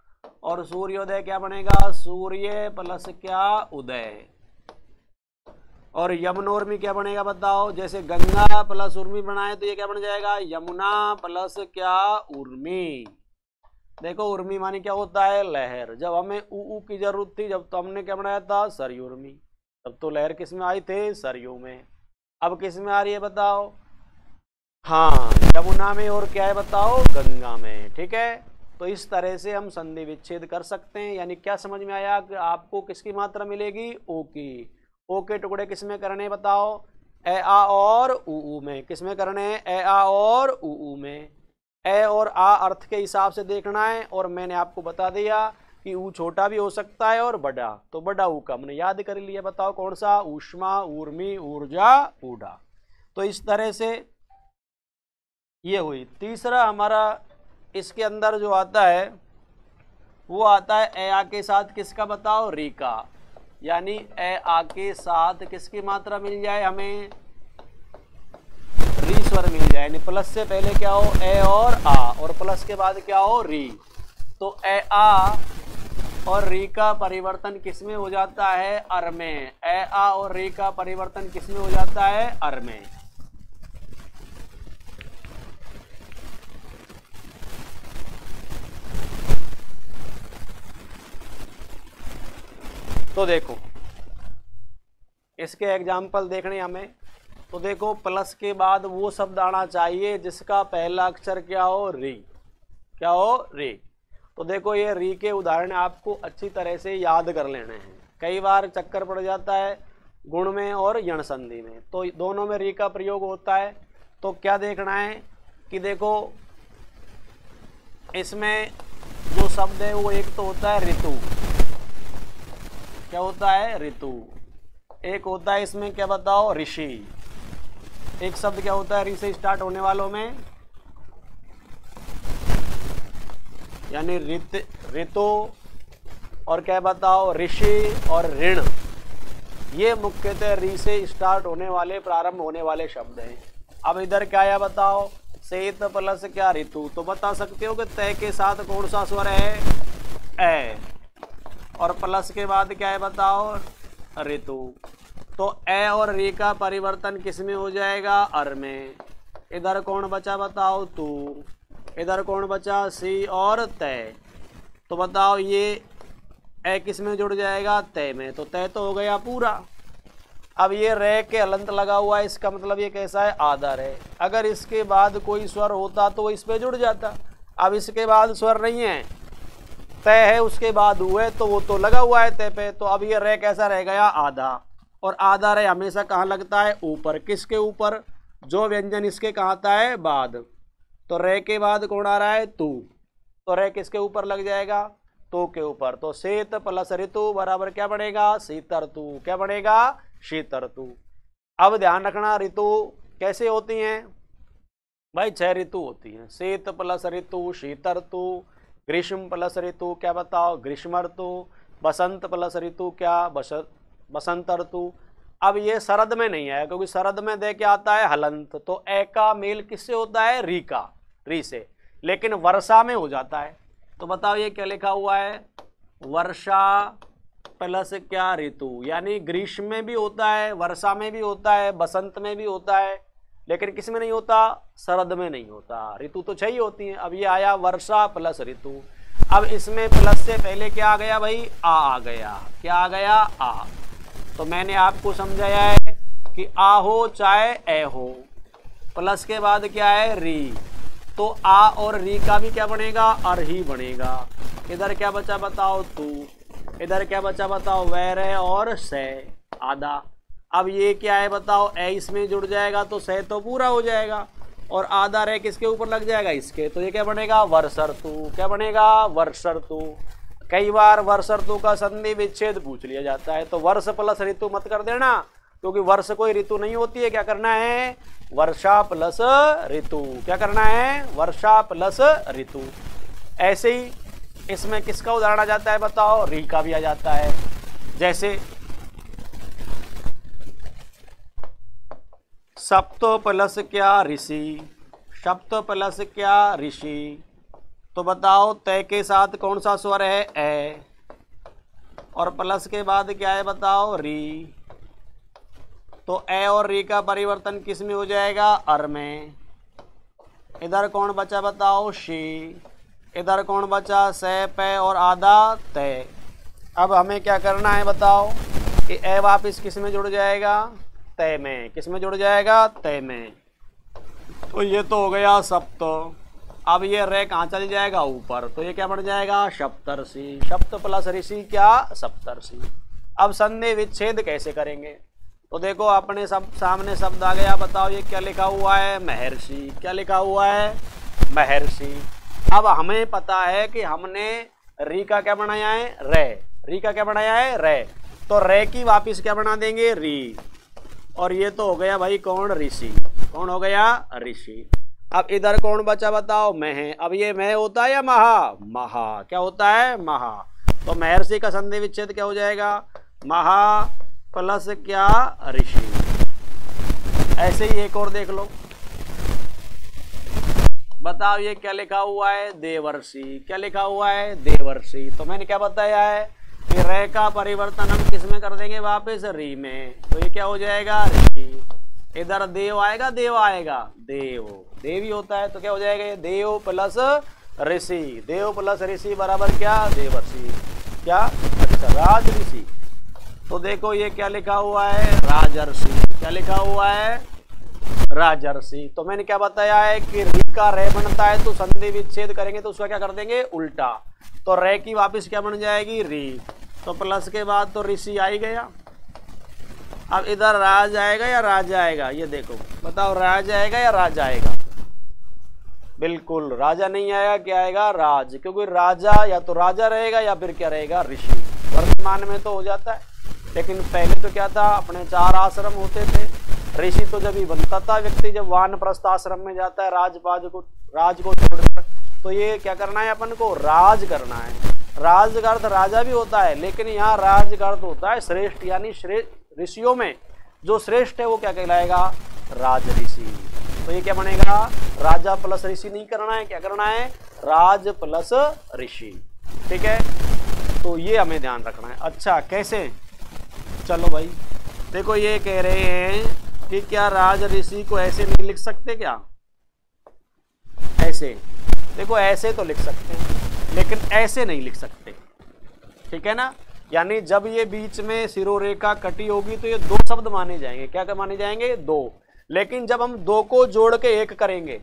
और सूर्योदय क्या बनेगा? सूर्य प्लस क्या उदय। और यमुनोर्मी क्या बनेगा बताओ? जैसे गंगा प्लस उर्मी बनाए तो ये क्या बन जाएगा? यमुना प्लस क्या उर्मी। देखो उर्मी मानी क्या होता है? लहर। जब हमें ऊ की जरूरत थी, जब तो हमने क्या बनाया था? सरयू उर्मी। तब तो लहर किस में आई थी? सरयू में। अब किस में आ रही है बताओ? हाँ, यमुना में। और क्या है बताओ? गंगा में। ठीक है, तो इस तरह से हम संधि विच्छेद कर सकते हैं। यानी क्या समझ में आया कि आपको किसकी मात्रा मिलेगी? ओ की। ओ के टुकड़े किस में करने बताओ? ए आ और ऊ में। किस में करने? ए आ और ऊ में। ए और आ अर्थ के हिसाब से देखना है, और मैंने आपको बता दिया कि ऊ छोटा भी हो सकता है और बड़ा, तो बड़ा ऊ का हमने याद कर लिया। बताओ कौन सा? ऊष्मा, ऊर्मी, ऊर्जा, ऊढ़ा। तो इस तरह से ये हुई। तीसरा हमारा इसके अंदर जो आता है वो आता है ए आ के साथ किसका बताओ? री का। यानी ए आ के साथ किसकी मात्रा मिल जाए हमें? री स्वर मिल जाए। यानी प्लस से पहले क्या हो? ए और आ, और प्लस के बाद क्या हो? री। तो ए आ और री का परिवर्तन किस में हो जाता है? अर में। ए आ और री का परिवर्तन किस में हो जाता है? अर में। तो देखो इसके एग्जाम्पल देखने हमें। तो देखो प्लस के बाद वो शब्द आना चाहिए जिसका पहला अक्षर क्या हो? री। क्या हो? री। तो देखो ये री के उदाहरण आपको अच्छी तरह से याद कर लेने हैं। कई बार चक्कर पड़ जाता है गुण में और यण संधि में, तो दोनों में री का प्रयोग होता है। तो क्या देखना है कि देखो इसमें जो शब्द है वो एक तो होता है ऋतु। क्या होता है? ऋतु। एक होता है इसमें क्या बताओ? ऋषि। एक शब्द क्या होता है ऋ से स्टार्ट होने वालों में? यानी ऋतु, और क्या बताओ? ऋषि और ऋण। ये मुख्यतः ऋ से स्टार्ट होने वाले, प्रारंभ होने वाले शब्द हैं। अब इधर क्या आया बताओ? सेत प्लस क्या ऋतु। तो बता सकते हो कि तय के साथ कौन सा स्वर है? ए। और प्लस के बाद क्या है बताओ? ऋतु। तो ए और री का परिवर्तन किस में हो जाएगा? अर में। इधर कौन बचा बताओ? तू। इधर कौन बचा? सी और तय। तो बताओ ये ए किस में जुड़ जाएगा? तय में। तो तय तो हो गया पूरा। अब ये रे के हलंत लगा हुआ है, इसका मतलब ये कैसा है? आदर है। अगर इसके बाद कोई स्वर होता तो इस पे जुड़ जाता। अब इसके बाद स्वर नहीं है, तय है, उसके बाद हुए तो वो तो लगा हुआ है तय पे। तो अब ये रे कैसा रह गया? आधा। और आधा रे हमेशा कहाँ लगता है? ऊपर। किसके ऊपर? जो व्यंजन इसके कहाँ आता है? बाद। तो रे के बाद कौन आ रहा है? तू। तो रे किसके ऊपर लग जाएगा? तो के ऊपर। तो शीत प्लस ऋतु बराबर क्या बनेगा? शीतर तू। क्या बनेगा? शीतर तू। अब ध्यान रखना ऋतु कैसे होती हैं भाई? 6 ऋतु होती हैं। शीत प्लस ऋतु शीत ऋतु, ग्रीष्म प्लस ऋतु क्या बताओ? ग्रीष्म ऋतु, बसंत प्लस ऋतु क्या? बसंत ऋतु। अब ये शरद में नहीं है, क्योंकि शरद में दे के आता है हलंत। तो ए का मेल किससे होता है? री का, री से। लेकिन वर्षा में हो जाता है। तो बताओ ये क्या लिखा हुआ है? वर्षा प्लस क्या ऋतु, यानी ग्रीष्म में भी होता है, वर्षा में भी होता है, बसंत में भी होता है, लेकिन किस में नहीं होता, शरद में नहीं होता। ऋतु तो 6 ही होती है। अब ये आया वर्षा प्लस ऋतु। अब इसमें प्लस से पहले क्या आ गया भाई, आ गया। क्या आ गया, आ। तो मैंने आपको समझाया है कि आ हो चाहे ए हो, प्लस के बाद क्या है, री। तो आ और री का भी क्या बनेगा, अर ही बनेगा। इधर क्या बचा बताओ, तू। इधर क्या बचा बताओ, वैर और से, आधा। अब ये क्या है बताओ, ए इसमें जुड़ जाएगा तो से तो पूरा हो जाएगा, और आधा रह किसके ऊपर लग जाएगा, इसके। तो ये क्या बनेगा, वर्षर्तु। क्या बनेगा, वर्षर्तु। कई बार वर्षर्तु का संधि विच्छेद पूछ लिया जाता है, तो वर्ष प्लस ऋतु मत कर देना, क्योंकि वर्ष कोई ऋतु नहीं होती है। क्या करना है, वर्षा प्लस ऋतु। क्या करना है, वर्षा प्लस ऋतु। ऐसे ही इसमें किसका उदाहरण आ जाता है बताओ, री का भी आ जाता है। जैसे सप्तो प्लस क्या ऋषि, सप्तो प्लस क्या ऋषि। तो बताओ तय के साथ कौन सा स्वर है, ए, और प्लस के बाद क्या है बताओ, री। तो ए और री का परिवर्तन किस में हो जाएगा, अर में। इधर कौन बचा बताओ, शी। इधर कौन बचा, से, पे और आधा तय। अब हमें क्या करना है बताओ, कि ए वापिस किस में जुड़ जाएगा, तय में। किस में जुड़ जाएगा, तय में। तो ये तो हो गया सप्त। अब ये रे कहाँ चल जाएगा, ऊपर। तो ये क्या बन जाएगा, सप्तर्षि। सप्त प्लस ऋषि क्या, सप्तर्षि। अब संधि विच्छेद कैसे करेंगे, तो देखो अपने सब सामने शब्द आ गया। बताओ ये क्या लिखा हुआ है, महर्षि। क्या लिखा हुआ है, महर्षि। अब हमें पता है कि हमने री का क्या बनाया है, रे। री का क्या बनाया है, रे। तो रे की वापिस क्या बना देंगे, री। और ये तो हो गया भाई कौन, ऋषि। कौन हो गया, ऋषि। अब इधर कौन बचा बताओ, मह। अब ये मह होता है या महा, महा। क्या होता है, महा। तो महर्षि का संधि विच्छेद क्या हो जाएगा, महा प्लस क्या, ऋषि। ऐसे ही एक और देख लो। बताओ ये क्या लिखा हुआ है, देवर्षि। क्या लिखा हुआ है, देवर्षि। तो मैंने क्या बताया है कि रे का परिवर्तन हम किस में कर देंगे, वापस री में। तो ये क्या हो जाएगा, ऋषि। इधर देव आएगा, देव आएगा, देव। देव ही होता है, तो क्या हो जाएगा, ये देव प्लस ऋषि। देव प्लस ऋषि बराबर क्या, देवर्षि। क्या, अच्छा, राज ऋषि। तो देखो ये क्या लिखा हुआ है, राजर्षि। क्या लिखा हुआ है, राजर्षि। तो मैंने क्या बताया है कि री का रे बनता है, तो संधि विच्छेद करेंगे तो उसका क्या कर देंगे, उल्टा। तो रे की वापिस क्या बन जाएगी, री। तो प्लस के बाद तो ऋषि आ ही गया। अब इधर राज आएगा या राज आएगा, ये देखो बताओ, राज आएगा या राज आएगा। बिल्कुल राजा नहीं आएगा, क्या आएगा, राज। क्योंकि राजा या तो राजा रहेगा या फिर क्या रहेगा, ऋषि। वर्तमान में तो हो जाता है, लेकिन पहले तो क्या था, अपने 4 आश्रम होते थे। ऋषि तो जब ही बनता था व्यक्ति, जब वानप्रस्थ आश्रम में जाता है, राज को छोड़कर। तो ये क्या करना है अपन को, राज करना है। राज का अर्थ राजा भी होता है, लेकिन यहाँ राज का अर्थ होता है श्रेष्ठ, यानी ऋषियों में जो श्रेष्ठ है वो क्या कहलाएगा, राज ऋषि। तो ये क्या बनेगा, राजा प्लस ऋषि नहीं करना है, क्या करना है, राज प्लस ऋषि। ठीक है, तो ये हमें ध्यान रखना है। अच्छा कैसे, चलो भाई देखो, ये कह रहे हैं कि क्या राज ऋषि को ऐसे नहीं लिख सकते क्या, ऐसे। देखो ऐसे तो लिख सकते हैं, लेकिन ऐसे नहीं लिख सकते। ठीक है ना, यानी जब ये बीच में शिरोरेखा कटी होगी तो ये 2 शब्द माने जाएंगे। क्या माने जाएंगे, 2। लेकिन जब हम 2 को जोड़ के 1 करेंगे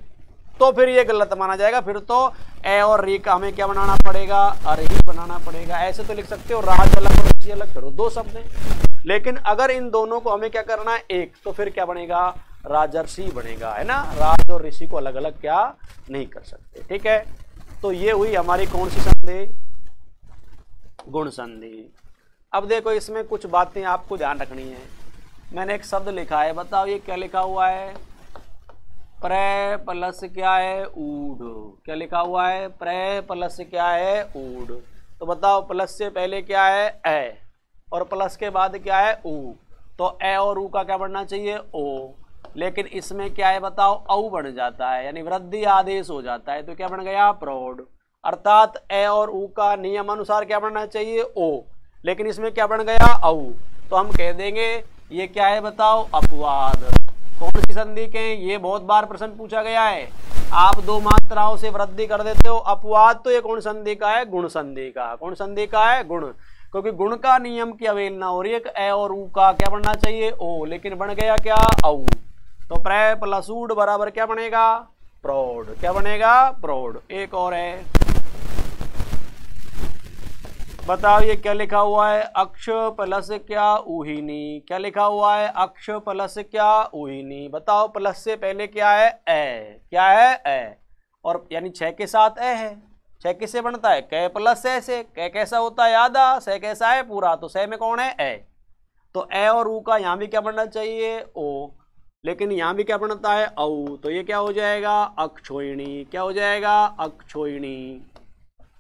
तो फिर ये गलत माना जाएगा। फिर तो ए और री का हमें क्या बनाना पड़ेगा, अर ही बनाना पड़ेगा। ऐसे तो लिख सकते हो, राज अलग और ऋषि अलग, करो 2 शब्द हैं। लेकिन अगर इन दोनों को हमें क्या करना है, 1, तो फिर क्या बनेगा, राजर्षि बनेगा, है ना। राज और ऋषि को अलग अलग क्या नहीं कर सकते। ठीक है, तो ये हुई हमारी कौन सी संधि, गुण संधि। अब देखो इसमें कुछ बातें आपको ध्यान रखनी है। मैंने एक शब्द लिखा है, बताओ ये क्या लिखा हुआ है, प्रे प्लस क्या है, ऊढ़। क्या लिखा हुआ है, प्रे प्लस क्या है, ऊढ़। तो बताओ प्लस से पहले क्या है, ए, और प्लस के बाद क्या है, ऊ। तो ए और ऊ का क्या बनना चाहिए, ओ। लेकिन इसमें क्या है बताओ, औ बन जाता है, यानी वृद्धि आदेश हो जाता है, तो क्या बन गया, प्रौढ़। अर्थात ए और ऊ का नियम अनुसार क्या बनना चाहिए ओ, लेकिन इसमें क्या बन गया औ। तो हम कह देंगे ये क्या है बताओ अपवाद। कौन सी संधि के, ये बहुत बार प्रश्न पूछा गया है। आप दो मात्राओं से वृद्धि कर देते हो अपवाद, तो ये कौन संधि का है, गुण संधि का। कौन संधि का है, गुण, क्योंकि गुण का नियम की अवहेलना हो रही है। ए और ऊ का क्या बनना चाहिए ओ, लेकिन बन गया क्या औ। तो प्र प्लस ऊड बराबर क्या बनेगा प्रौढ़। क्या बनेगा प्रौढ़। एक और है, बताओ ये क्या लिखा हुआ है, अक्ष प्लस क्या ऊहिनी। क्या लिखा हुआ है, अक्ष प्लस क्या ऊहिनी। बताओ प्लस से पहले क्या है ए, क्या है ए, और यानी 6 के साथ ए है। 6 किससे बनता है, कै प्लस ए से। कै कैसा होता है आधा, से कैसा है पूरा, तो से में कौन है ए। तो ए और ऊ का यहाँ भी क्या बनना चाहिए ओ, लेकिन यहाँ भी क्या बनता है औ। तो ये क्या हो जाएगा अक्षोहिणी। क्या हो जाएगा अक्षोहिणी।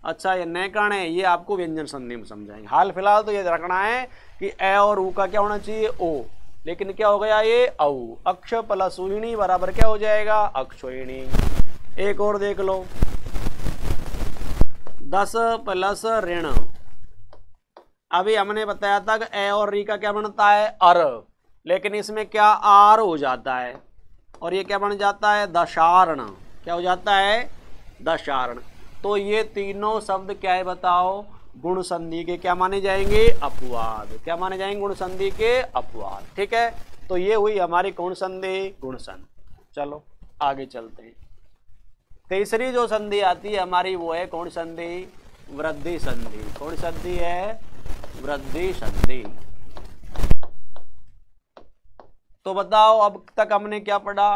अच्छा ये नए कण है, ये आपको व्यंजन संधि में समझाएंगे। हाल फिलहाल तो ये रखना है कि ए और ऊ का क्या होना चाहिए ओ, लेकिन क्या हो गया ये औ। अक्ष प्लस ऊहिणी बराबर क्या हो जाएगा अक्षोहिणी। एक और देख लो, 10 प्लस ऋण। अभी हमने बताया था कि ए और री का क्या बनता है अर, लेकिन इसमें क्या आर हो जाता है, और ये क्या बन जाता है दशारण। क्या हो जाता है दशारण। तो ये तीनों शब्द क्या है बताओ, गुण संधि के क्या माने जाएंगे अपवाद। क्या माने जाएंगे गुण संधि के अपवाद। ठीक है, तो ये हुई हमारी कौन संधि, गुण संधि। चलो आगे चलते हैं। तीसरी जो संधि आती है हमारी वो है कौन संधि, वृद्धि संधि। कौन संधि है, वृद्धि संधि। तो बताओ अब तक हमने क्या पढ़ा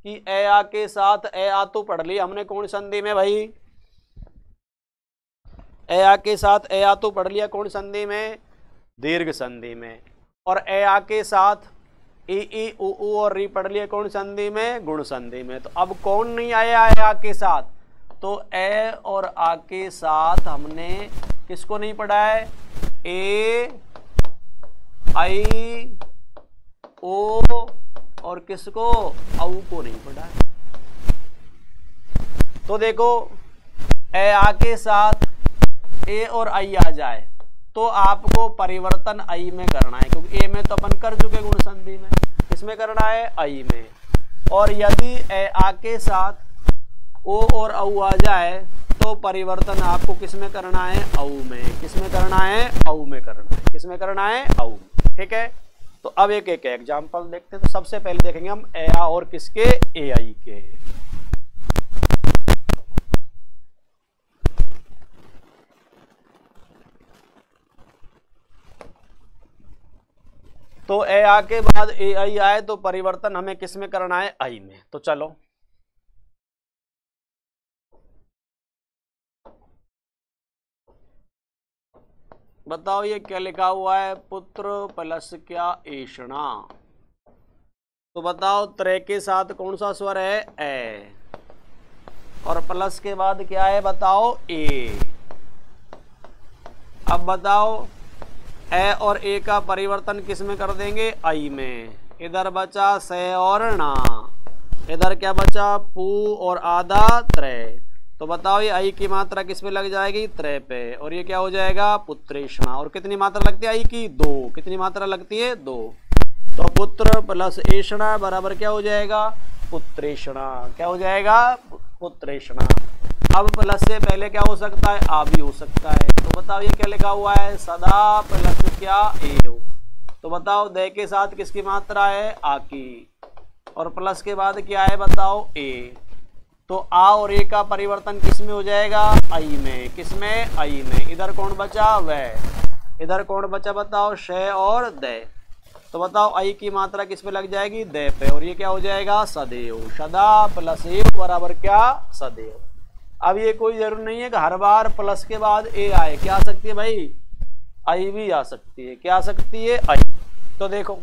कि ए आ के साथ ए आ तो पढ़ ली हमने कौन संधि में भाई, ए आ के साथ ए आ तो पढ़ लिया कौन संधि में, दीर्घ संधि में। और ए आ के साथ ई उ और री पढ़ लिया कौन संधि में, गुण संधि में। तो अब कौन नहीं आया ए आ के साथ, तो ए और आ के साथ हमने किसको नहीं पढ़ा है, ए आई ओ और किसको औ को नहीं पढ़ा है। तो देखो ए आ के साथ ए और आई आ जाए तो आपको परिवर्तन आई में करना है, क्योंकि ए में तो अपन कर चुके गुण संधि में, किसमें करना है आई में। और यदि ए आ के साथ ओ और औ आ जाए तो परिवर्तन आपको किसमें करना है औ में। किसमें करना है औ में करना है। किसमें करना है औ में। ठीक है, तो अब एक एक एग्जाम्पल देखते हैं। तो सबसे पहले देखेंगे हम ए आ और किसके, ए आई के। तो ए आ के बाद ए आई आए तो परिवर्तन हमें किस में करना है आई में। तो चलो बताओ ये क्या लिखा हुआ है, पुत्र प्लस क्या ऐषणा। तो बताओ त्रय के साथ कौन सा स्वर है ए, और प्लस के बाद क्या है बताओ ए। अब बताओ ए और ए का परिवर्तन किस में कर देंगे आई में। इधर बचा से और ना, इधर क्या बचा पू और आधा त्रय। तो बताओ ये आई की मात्रा किस पे लग जाएगी त्रय पे, और ये क्या हो जाएगा पुत्रेषणा। और कितनी मात्रा लगती है आई की, दो। कितनी मात्रा लगती है दो। तो पुत्र प्लस ऐषणा बराबर क्या हो जाएगा पुत्रेषणा। क्या हो जाएगा पुत्रेषणा। अब प्लस से पहले क्या हो सकता है आ भी हो सकता है। तो बताओ ये क्या लिखा हुआ है सदा प्लस क्या एव। तो बताओ दे के साथ किसकी मात्रा है आ की, और प्लस के बाद क्या है बताओ ए। तो आ और ए का परिवर्तन किस में हो जाएगा आई में। किस में आई में। इधर कौन बचा वह, इधर कौन बचा बताओ शे और दे। तो बताओ आई की मात्रा किस पे लग जाएगी दे पे, और ये क्या हो जाएगा सदैव। सदा प्लस एव बराबर क्या सदैव। अब ये कोई जरूर नहीं है कि हर बार प्लस के बाद ए आए, क्या आ सकती है भाई आई भी आ सकती है। क्या आ सकती है आई। तो देखो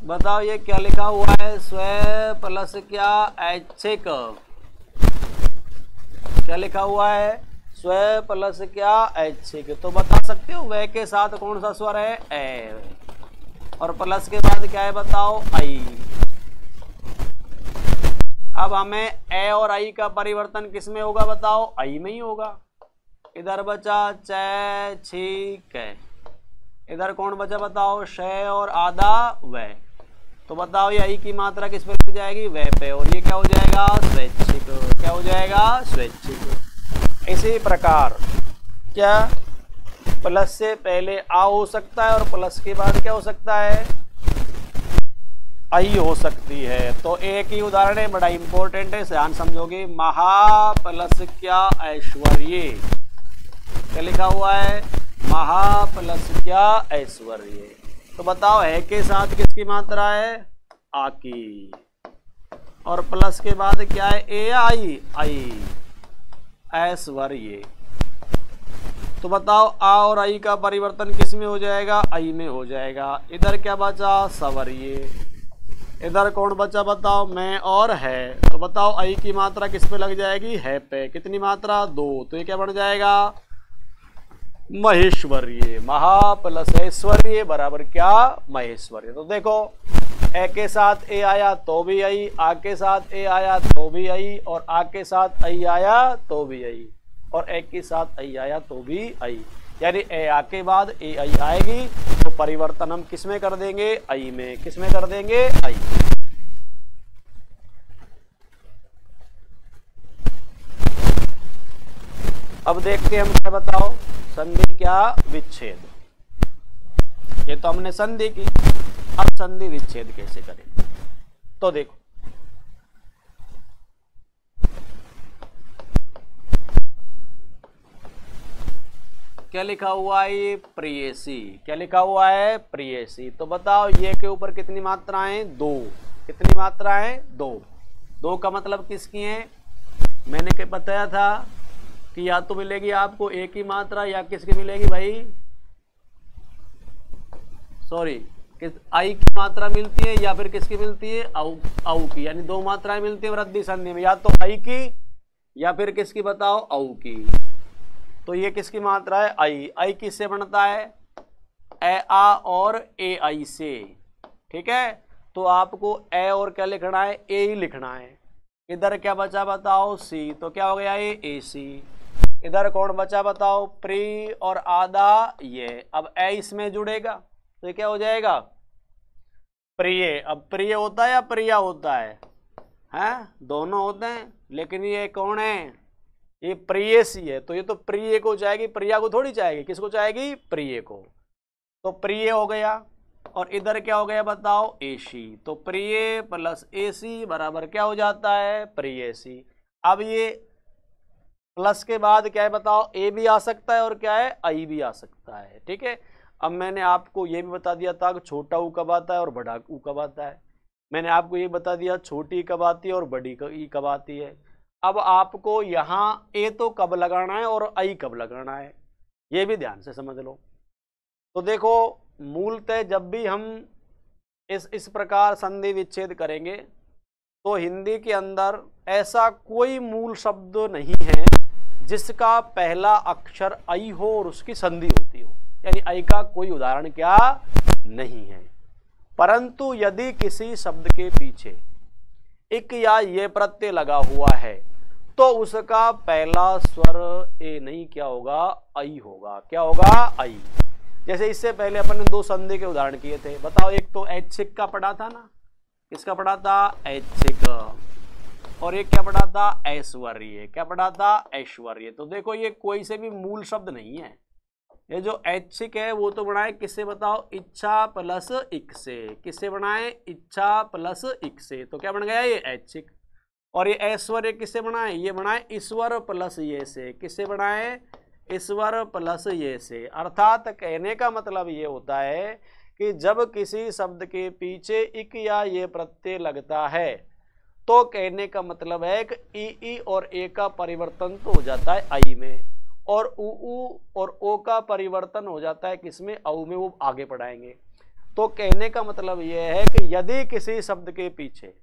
बताओ ये क्या लिखा हुआ है स्व प्लस क्या ऐच्छिक। क्या लिखा हुआ है स्व प्लस क्या ऐच्छिक। तो बता सकते हो वह के साथ कौन सा स्वर है ए, और प्लस के बाद क्या है बताओ आई। अब हमें ए और आई का परिवर्तन किस में होगा बताओ, आई में ही होगा। इधर बचा च छी कै, इधर कौन बचा बताओ, शय और आधा वह। तो बताओ ये आई की मात्रा किस पे लग जाएगी, वह पे, और ये क्या हो जाएगा, स्वैच्छिक। क्या हो जाएगा, स्वैच्छिक। इसी प्रकार क्या प्लस से पहले आ हो सकता है और प्लस के बाद क्या हो सकता है, आई हो सकती है। तो एक ही उदाहरण है, बड़ा इंपॉर्टेंट है, ध्यान समझोगे। महा प्लस क्या ऐश्वर्य, क्या लिखा हुआ है, महा प्लस क्या ऐश्वर्य। तो बताओ है के साथ किसकी मात्रा है, आ की, और प्लस के बाद क्या है, ए आई, आई, ऐश्वर्य। तो बताओ आ और आई का परिवर्तन किस में हो जाएगा, आई में हो जाएगा। इधर क्या बचा, सवर्य। इधर कौन बचा बताओ, मैं और है। तो बताओ आई की मात्रा किस पे लग जाएगी, है पे। कितनी मात्रा, 2। तो ये क्या बन जाएगा, महेश्वर्य। महा प्लस ऐश्वर्य बराबर क्या, महेश्वर्य। तो देखो ए के साथ ए आया तो भी आई, आ के साथ ए आया तो भी आई, और आ के साथ आई आया तो भी आई, और ए के साथ आई आया तो भी आई। यानी ए आ के बाद ए आई आएगी, तो परिवर्तन हम किस में कर देंगे, आई में। किस में कर देंगे, आई। अब देखते हैं हम क्या, बताओ संधि क्या विच्छेद। ये तो हमने संधि की, अब संधि विच्छेद कैसे करें। तो देखो क्या लिखा हुआ है, प्रेयसी। क्या लिखा हुआ है, प्रेयसी। तो बताओ ये के ऊपर कितनी मात्राएं, 2। कितनी मात्राएं, 2। 2 का मतलब किसकी है, मैंने क्या बताया था कि या तो मिलेगी आपको एक ही मात्रा, या किसकी मिलेगी भाई, सॉरी, किस आई की मात्रा मिलती है, या फिर किसकी मिलती है, औ की। यानी 2 मात्राएं मिलती है वृद्धि संधि में, या तो आई की या फिर किसकी बताओ, औ की। तो ये किसकी मात्रा है, आई। आई किससे बनता है, ए आ और ए आई से। ठीक है, तो आपको ए और क्या लिखना है, ए ही लिखना है। इधर क्या बचा बताओ, सी। तो क्या हो गया ये, ए सी। इधर कौन बचा बताओ, प्री और आधा ये। अब ए इसमें जुड़ेगा तो ये क्या हो जाएगा, प्रिय। अब प्रिय होता है या प्रिया होता है, हैं, दोनों होते हैं, लेकिन ये कौन है, ये प्रियसी है। तो ये तो प्रिय को चाहेगी, प्रिया को थोड़ी चाहेगी, किसको चाहेगी, प्रिय को। तो प्रिय हो गया, और इधर क्या हो गया बताओ, एसी। तो प्रिय प्लस एसी बराबर क्या हो जाता है, प्रियसी। अब ये प्लस के बाद क्या है बताओ, ए भी आ सकता है और क्या है, आई भी आ सकता है। ठीक है, अब मैंने आपको ये भी बता दिया था कि छोटा ऊ कब आता है और बड़ा ऊ कब आता है। मैंने आपको ये बता दिया छोटी कब आती है और बड़ी ई कब आती है। अब आपको यहाँ ए तो कब लगाना है और आई कब लगाना है, ये भी ध्यान से समझ लो। तो देखो मूलतः जब भी हम इस प्रकार संधि विच्छेद करेंगे तो हिंदी के अंदर ऐसा कोई मूल शब्द नहीं है जिसका पहला अक्षर आई हो और उसकी संधि होती हो, यानी आई का कोई उदाहरण क्या नहीं है। परंतु यदि किसी शब्द के पीछे इक या ये प्रत्यय लगा हुआ है तो उसका पहला स्वर ए नहीं क्या होगा, आई होगा। क्या होगा, आई। जैसे इससे पहले अपन ने 2 संधि के उदाहरण किए थे, बताओ। एक तो ऐच्छिक का पढ़ा था ना, किसका पढ़ा था, ऐच्छिक। और एक क्या पढ़ा था, ऐश्वर्य। क्या पढ़ा था, ऐश्वर्य। तो देखो ये कोई से भी मूल शब्द नहीं है। ये जो ऐच्छिक है वो तो बनाए किससे बताओ, इच्छा प्लस इक से। किससे बनाए, इच्छा प्लस इक से। तो क्या बन गया ये ऐच्छिक। और ये ऐश्वर्य किससे बनाए, ये बनाए ईश्वर प्लस ये से। किससे बनाए, ईश्वर प्लस ये से। अर्थात कहने का मतलब ये होता है कि जब किसी शब्द के पीछे इक या ये प्रत्यय लगता है तो कहने का मतलब है कि ई और ए का परिवर्तन तो हो जाता है आई में, और उ और ओ का परिवर्तन हो जाता है किसमें, औ में। वो आगे पढ़ाएंगे। तो कहने का मतलब यह है कि यदि किसी शब्द के पीछे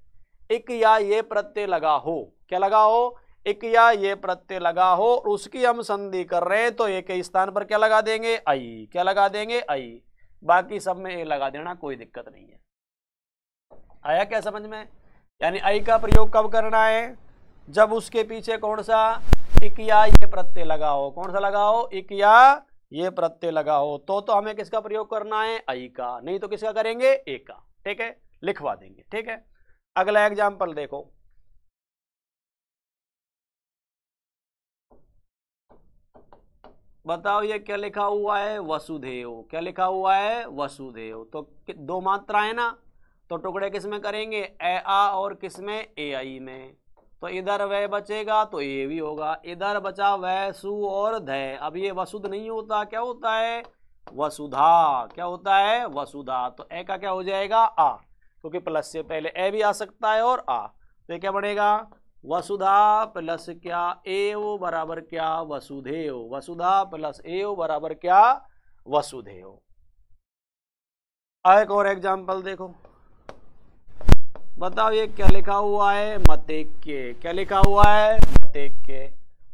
इक या ये प्रत्यय लगा हो, क्या लगा हो, इक या ये प्रत्यय लगा हो, और उसकी हम संधि कर रहे हैं तो ए के स्थान पर क्या लगा देंगे, आई। क्या लगा देंगे, आई। बाकी सब में ए लगा देना, कोई दिक्कत नहीं है। आया क्या समझ में। यानी आई का प्रयोग कब करना है, जब उसके पीछे कौन सा इक या ये प्रत्यय लगा हो, कौन सा लगा हो, इक या ये प्रत्यय लगा हो, तो हमें किसका प्रयोग करना है, आई का, नहीं तो किसका करेंगे, ए का। ठीक है, लिखवा देंगे। ठीक है, अगला एग्जाम्पल देखो, बताओ ये क्या लिखा हुआ है, वसुधेव। क्या लिखा हुआ है, वसुधेव। तो दो मात्रा है ना, तो टुकड़े किस में करेंगे, ए आ और किस में, ए आई में। तो इधर वह बचेगा तो ये भी होगा, इधर बचा वह सु और ध। अब ये वसुध नहीं होता, क्या होता है, वसुधा। क्या होता है, वसुधा। तो ए का क्या हो जाएगा, आ, क्योंकि प्लस से पहले ए भी आ सकता है और आ। तो ये क्या बनेगा, वसुधा प्लस क्या, एव बराबर क्या, वसुधेव। वसुधा प्लस एव बराबर क्या, वसुधेव। एक और एग्जाम्पल देखो, बताओ ये क्या लिखा हुआ है, मतेक्य। क्या लिखा हुआ है, मतेक्य।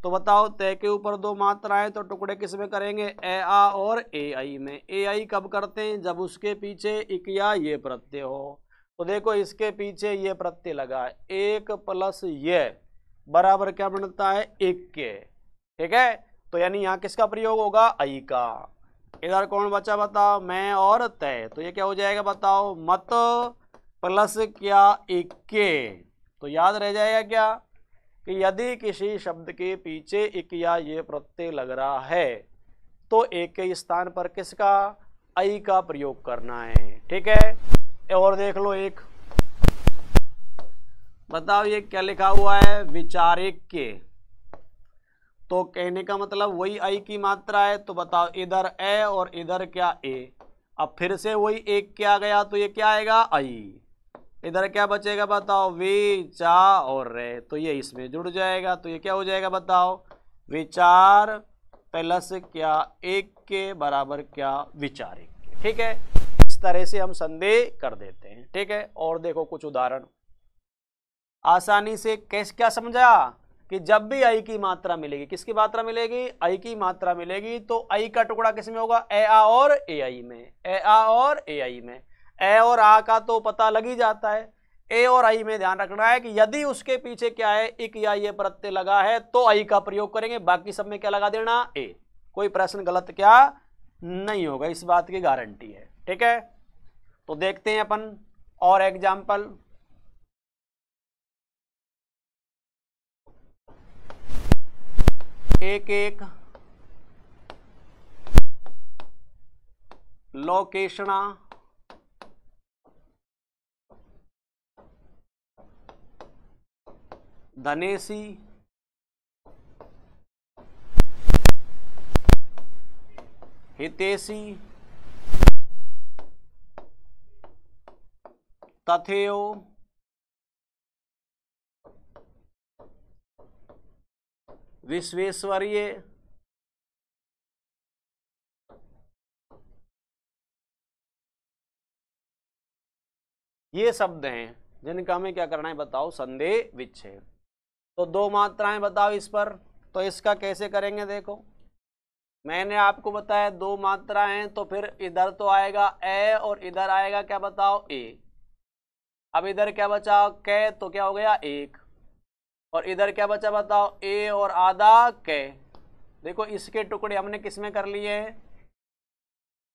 तो बताओ तय के ऊपर दो मात्राएं, तो टुकड़े किस में करेंगे, ए आ और ए आई में। ए आई कब करते हैं, जब उसके पीछे इक या ये प्रत्यय हो। तो देखो इसके पीछे ये प्रत्यय लगा है, एक प्लस ये बराबर क्या बनता है, एक के। ठीक है, तो यानी यहाँ किसका प्रयोग होगा, आई का। इधर कौन बचा बताओ, मैं और तय। तो ये क्या हो जाएगा बताओ, मत प्लस क्या, इक्के। तो याद रह जाएगा क्या, कि यदि किसी शब्द के पीछे इक या ये प्रत्यय लग रहा है तो एक के स्थान पर किसका, आई का प्रयोग करना है। ठीक है, और देख लो एक, बताओ ये क्या लिखा हुआ है, विचारिक्य। तो कहने का मतलब वही आई की मात्रा है। तो बताओ इधर ए और इधर क्या, ए। अब फिर से वही एक क्या गया, तो ये क्या आएगा, आई। इधर क्या बचेगा बताओ, वे चा और रे। तो ये इसमें जुड़ जाएगा। तो ये क्या हो जाएगा बताओ, विचार प्लस क्या, एक के बराबर क्या, विचारिक। ठीक है, इस तरह से हम संदेह कर देते हैं। ठीक है, और देखो कुछ उदाहरण आसानी से कैसे, क्या समझा, कि जब भी आई की मात्रा मिलेगी, किसकी मात्रा मिलेगी, आई की मात्रा मिलेगी, तो आई का टुकड़ा किसमें होगा, ए आ और ए आई में। ए आ और ए आई में, ए और आ का तो पता लग ही जाता है। ए और आई में ध्यान रखना है कि यदि उसके पीछे क्या है, इक या ये प्रत्यय लगा है तो आई का प्रयोग करेंगे, बाकी सब में क्या लगा देना, ए। कोई प्रश्न गलत क्या नहीं होगा, इस बात की गारंटी है। ठीक है, तो देखते हैं अपन और एग्जाम्पल। एक एक लोकेशना धनेसी हितेशी तथेयो विश्वेश्वरीय ये शब्द हैं जिनका हमें क्या करना है बताओ, संदेह विच्छेद। तो दो मात्राएं बताओ इस पर, तो इसका कैसे करेंगे देखो, मैंने आपको बताया दो मात्राएं हैं, तो फिर इधर तो आएगा ए और इधर आएगा क्या बताओ, ए। अब इधर क्या बचा, कै, तो क्या हो गया एक, और इधर क्या बचा बताओ, ए और आधा कै। देखो इसके टुकड़े हमने किस में कर लिए,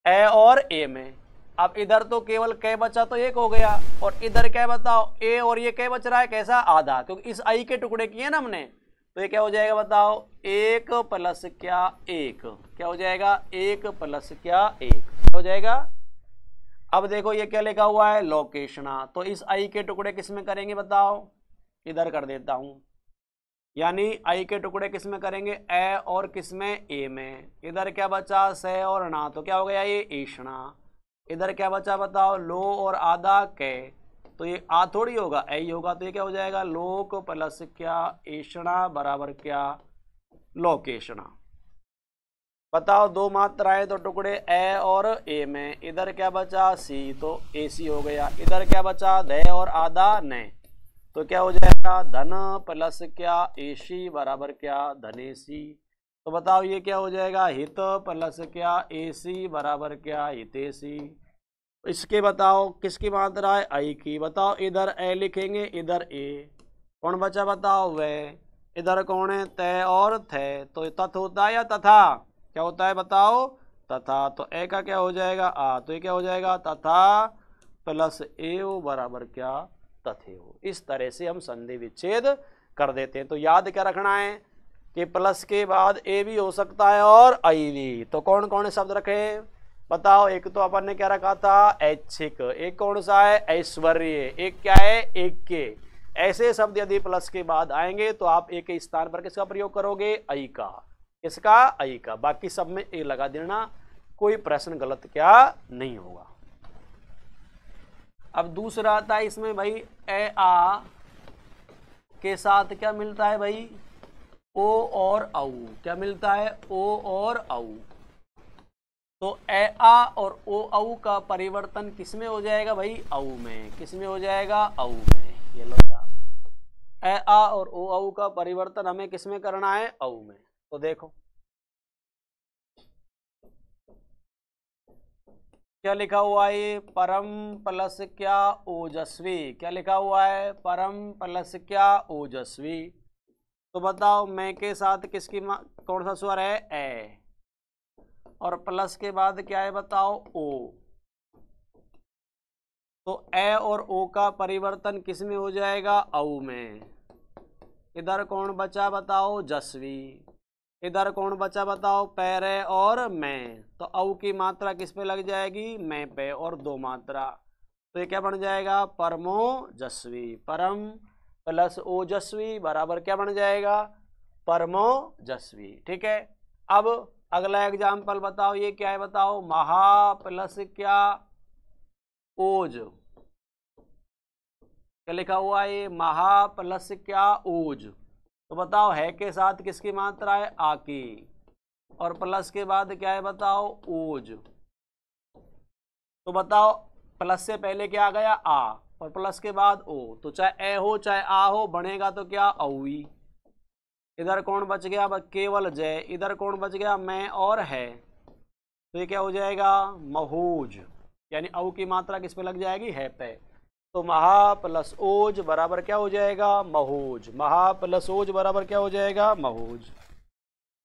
ए और ए में। अब इधर तो केवल कै बचा तो एक हो गया, और इधर क्या बताओ, ए और ये कै बच रहा है, कैसा, आधा, क्योंकि इस आई के टुकड़े किए ना हमने। तो ये क्या हो जाएगा बताओ, एक प्लस क्या, एक। क्या हो जाएगा, एक प्लस क्या, एक हो जाएगा। अब देखो ये क्या लिखा हुआ है, लोकेशना। तो इस आई के टुकड़े किस में करेंगे बताओ, इधर कर देता हूं, यानी आई के टुकड़े किस में करेंगे, ए और किस में, ए में। इधर क्या बचा, से और ना, तो क्या हो गया ये ईशना। इधर क्या बचा बताओ, लो और आधा कै, तो ये आ थोड़ी होगा, ए ही होगा। तो ये क्या हो जाएगा, लोक प्लस क्या, ईशना बराबर क्या, लोकेशना। बताओ दो मात्राएं, तो टुकड़े ए और ए में। इधर क्या बचा, सी, तो ए सी हो गया। इधर क्या बचा, ध और आधा न, तो क्या हो जाएगा, धन प्लस क्या, एसी बराबर क्या, धनेसी। तो बताओ ये क्या हो जाएगा, हित प्लस क्या, एसी बराबर क्या, हितेशी। इसके बताओ किसकी मात्रा है, आई की। बताओ इधर ए लिखेंगे, इधर ए, कौन बचा बताओ वे, इधर कौन है तय और थे, तो तथ होता है या तथा, क्या होता है बताओ तथा, तो ए का क्या हो जाएगा आ, तो ये क्या हो जाएगा तथा प्लस ए ओ बराबर क्या तथे हो। इस तरह से हम संधि विच्छेद कर देते हैं। तो याद क्या रखना है कि प्लस के बाद ए भी हो सकता है और आई भी। तो कौन कौन शब्द रखे बताओ, एक तो अपन ने क्या रखा था ऐच्छिक, एक कौन सा है ऐश्वर्य, एक क्या है एक के। ऐसे शब्द यदि प्लस के बाद आएंगे तो आप एक के स्थान पर किसका प्रयोग करोगे, आई का, किसका आई का। बाकी सब में ए लगा देना, कोई प्रश्न गलत क्या नहीं होगा। अब दूसरा आता है इसमें भाई ए आ के साथ क्या मिलता है भाई, ओ और औ, क्या मिलता है ओ और औ। तो ए आ और ओ औ का परिवर्तन किसमें हो जाएगा भाई, औ में, किसमें हो जाएगा औ में। ये लो साहब, ए आ और ओ औ का परिवर्तन हमें किसमें करना है, औ में। तो देखो क्या लिखा हुआ है, ये परम प्लस क्या ओजस्वी, क्या लिखा हुआ है परम प्लस क्या ओजस्वी। तो बताओ मैं के साथ किसकी कौन सा स्वर है ए, और प्लस के बाद क्या है बताओ ओ। तो ए और ओ का परिवर्तन किस में हो जाएगा, औ में। इधर कौन बचा बताओ जस्वी, इधर कौन बचा बताओ पैरे और मैं। तो औ की मात्रा किस पे लग जाएगी, मैं पे, और दो मात्रा, तो ये क्या बन जाएगा परमोजस्वी। परम प्लस ओजस्वी बराबर क्या बन जाएगा, परमोजस्वी। ठीक है। अब अगला एग्जाम्पल बताओ, ये क्या है बताओ, महा प्लस क्या ओज, क्या लिखा हुआ है, महा प्लस क्या ओज। तो बताओ है के साथ किसकी मात्रा है, आ की, और प्लस के बाद क्या है बताओ ओज। तो बताओ प्लस से पहले क्या आ गया आ, और प्लस के बाद ओ, तो चाहे ए हो चाहे आ हो बनेगा तो क्या औई। इधर कौन बच गया केवल जय, इधर कौन बच गया मैं और है, तो ये क्या हो जाएगा महोज, यानी औ की मात्रा किस पे लग जाएगी, है पे। तो महा प्लस ओज बराबर क्या हो जाएगा, महोज। महा प्लस ओज बराबर क्या हो जाएगा, महोज।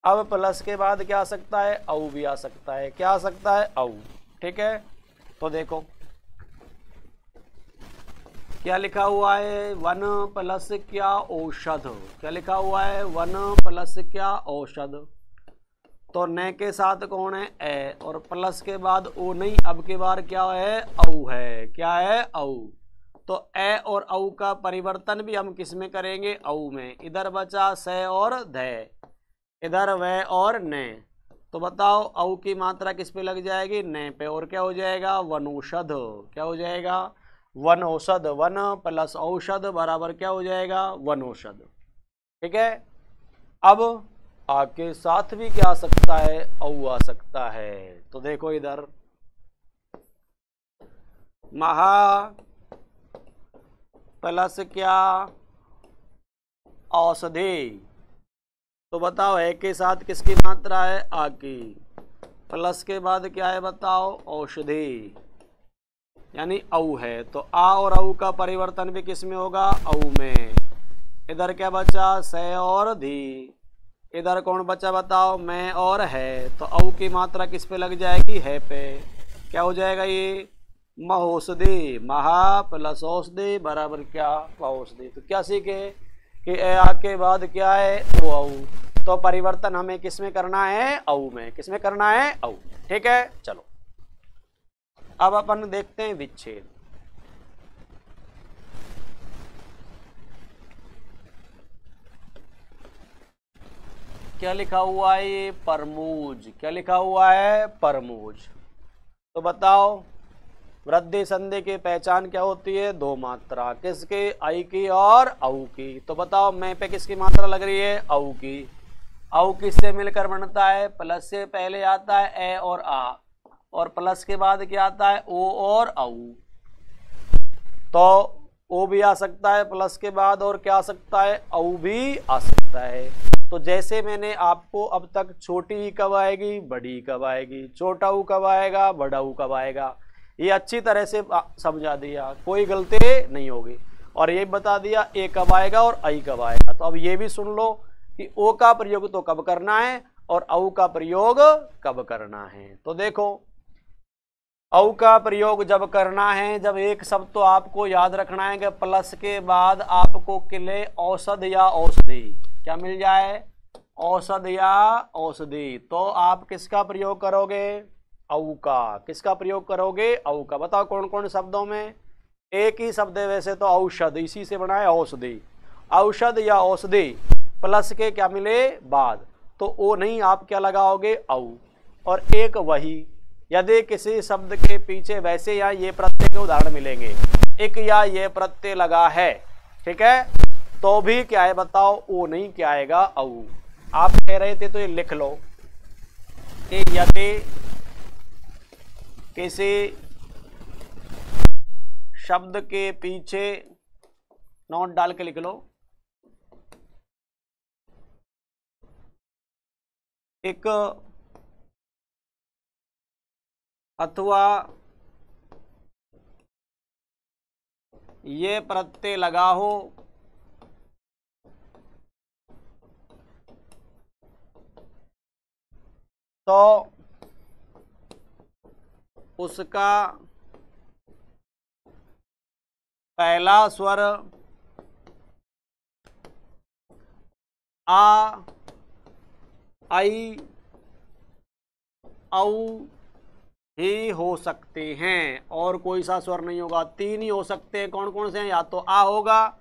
अब प्लस के बाद क्या आ सकता है, औ भी आ सकता है, क्या आ सकता है औ। ठीक है। तो देखो क्या लिखा हुआ है, वन प्लस क्या औषध, क्या लिखा हुआ है वन प्लस क्या औषध। तो न के साथ कौन है ए, और प्लस के बाद ओ नहीं, अब के बार क्या है औ है, क्या है औ। तो ए और औ का परिवर्तन भी हम किस में करेंगे, औ में। इधर बचा से और ध, इधर व और न। तो बताओ औ की मात्रा किस पे लग जाएगी, न पे, और क्या हो जाएगा वनौषध, क्या हो जाएगा वन औषध। वन प्लस औषध बराबर क्या हो जाएगा वनौषध। ठीक है। अब आ के साथ भी क्या आ सकता है, औ आ सकता है। तो देखो इधर महा प्लस क्या औषधि। तो बताओ है के साथ किसकी मात्रा है, आ की, प्लस के बाद क्या है बताओ औषधि, यानी औ है। तो आ और औ का परिवर्तन भी किस में होगा, औ में। इधर क्या बचा से और धी, इधर कौन बचा बताओ मैं और है। तो औ की मात्रा किस पे लग जाएगी, है पे, क्या हो जाएगा ये महौषधि। महा प्लस औषधि बराबर क्या औषधि। तो क्या सीखे कि ए आ के बाद क्या है ओ औ। तो परिवर्तन हमें किस में करना है, औ में, किस में करना है औ। ठीक है। चलो अब अपन देखते हैं विच्छेद। क्या लिखा हुआ है, ये परमोज, क्या लिखा हुआ है परमोज। तो बताओ वृद्धि संधि की पहचान क्या होती है, दो मात्रा, किसकी, आई की और औ की। तो बताओ मैं पे किसकी मात्रा लग रही है, औ की। औ किससे मिलकर बनता है, प्लस से पहले आता है ए और आ, और प्लस के बाद क्या आता है ओ और औ। तो ओ भी आ सकता है प्लस के बाद, और क्या आ सकता है औ भी आ सकता है। तो जैसे मैंने आपको अब तक छोटी ई कब आएगी, बड़ी कब आएगी, छोटा ऊ कब आएगा, बड़ा ऊ कब आएगा, ये अच्छी तरह से समझा दिया, कोई गलती नहीं होगी। और ये बता दिया ए कब आएगा और आई कब आएगा। तो अब ये भी सुन लो कि ओ का प्रयोग तो कब करना है और औ का प्रयोग कब करना है। तो देखो औ का प्रयोग जब करना है, जब एक शब्द तो आपको याद रखना है कि प्लस के बाद आपको किले औषध या औषधि क्या मिल जाए, औषध या औषधि, तो आप किसका प्रयोग करोगे, औ का। किसका प्रयोग करोगे, औ का। बताओ कौन कौन शब्दों में, एक ही शब्द है वैसे तो औषध, इसी से बना है औषधि। औषध या औषधि प्लस के क्या मिले बाद, तो ओ नहीं, आप क्या लगाओगे औ। और एक वही, यदि किसी शब्द के पीछे वैसे या ये प्रत्यय के उदाहरण मिलेंगे, एक या ये प्रत्यय लगा है, ठीक है, तो भी क्या है बताओ, ओ नहीं, क्या आएगा औ। आप कह रहे थे तो ये लिख लो कि यदि किसी शब्द के पीछे, नोट डाल के लिख लो, एक अथवा ये प्रत्यय लगा हो, तो उसका पहला स्वर आ, आई, औ ही हो सकते हैं, और कोई सा स्वर नहीं होगा। तीन ही हो सकते हैं, कौन कौन से हैं, या तो आ होगा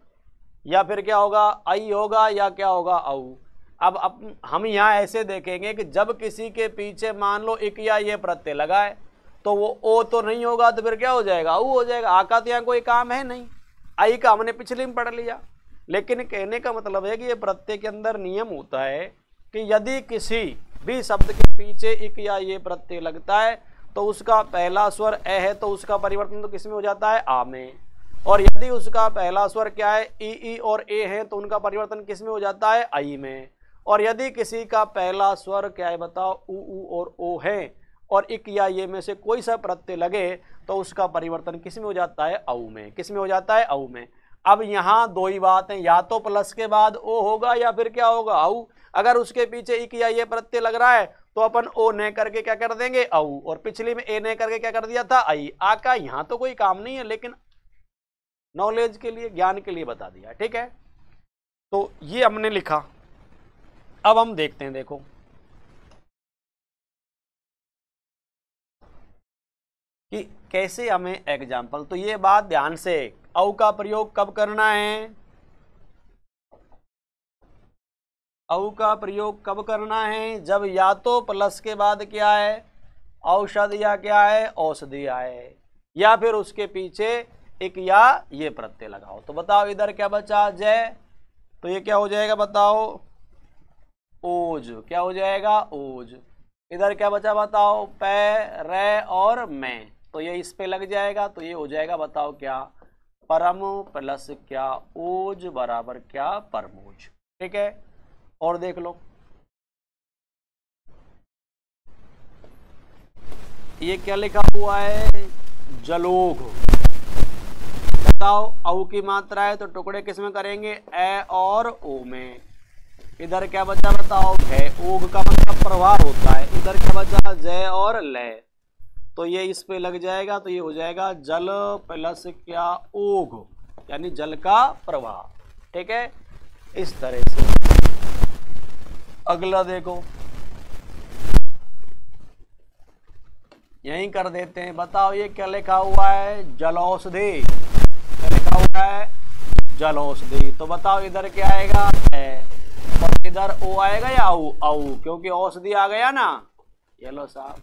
या फिर क्या होगा, आई होगा, या क्या होगा, औ। अब हम यहाँ ऐसे देखेंगे कि जब किसी के पीछे मान लो एक या ये प्रत्यय लगा है, तो वो ओ तो नहीं होगा, तो फिर क्या हो जाएगा, औ हो जाएगा। आ का तो यहाँ कोई काम है नहीं, आई का हमने पिछले में पढ़ लिया। लेकिन कहने का मतलब है कि ये प्रत्यय के अंदर नियम होता है कि यदि किसी भी शब्द के पीछे एक या ये प्रत्यय लगता है, तो उसका पहला स्वर ए है, तो उसका परिवर्तन तो किस में हो जाता है, आ में। और यदि उसका पहला स्वर क्या है, ई और ए है, तो उनका परिवर्तन किस में हो जाता है, आई में। और यदि किसी का पहला स्वर क्या है बताओ, उ और ओ है, और इक या ये में से कोई सा प्रत्यय लगे, तो उसका परिवर्तन किस में हो जाता है, औ में। किस में हो जाता है, औ में। अब यहाँ दो ही बात है, या तो प्लस के बाद ओ होगा या फिर क्या होगा, औ। अगर उसके पीछे इक या ये प्रत्यय लग रहा है, तो अपन ओ ने करके क्या कर देंगे, औ, और पिछली में ए ने करके क्या कर दिया था, आई। आ का यहाँ तो कोई काम नहीं है, लेकिन नॉलेज के लिए, ज्ञान के लिए बता दिया, ठीक है। तो ये हमने लिखा। अब हम देखते हैं, देखो कि कैसे हमें एग्जाम्पल, तो ये बात ध्यान से, औ का प्रयोग कब करना है, औ का प्रयोग कब करना है, जब या तो प्लस के बाद क्या है, औषध या क्या है, औषधि आए, या फिर उसके पीछे एक या ये प्रत्यय लगाओ। तो बताओ इधर क्या बचा, जय, तो ये क्या हो जाएगा बताओ, ओज। क्या हो जाएगा, ओज। इधर क्या बचा बताओ, पै, रे और मैं, तो ये इस पे लग जाएगा, तो ये हो जाएगा बताओ क्या, परम प्लस क्या, ओज बराबर क्या, परमोज। ठीक है, और देख लो ये क्या लिखा हुआ है, जलोघ। बताओ औ की मात्रा है, तो टुकड़े किस में करेंगे, ए और ओ में। इधर क्या बचा बताओ, है, ओघ का मतलब प्रवाह होता है। इधर क्या बचा, जय और लय, तो ये इस पे लग जाएगा, तो ये हो जाएगा जल प्लस क्या, ओघ, यानी जल का प्रवाह। ठीक है, इस तरह से। अगला देखो, यहीं कर देते हैं। बताओ ये क्या लिखा हुआ है, जलौषधि। क्या लिखा हुआ है, जलौषधि। तो बताओ इधर क्या आएगा, है, और इधर ओ आएगा या औ, औ, क्योंकि औषधि आ गया ना। ये लो साहब,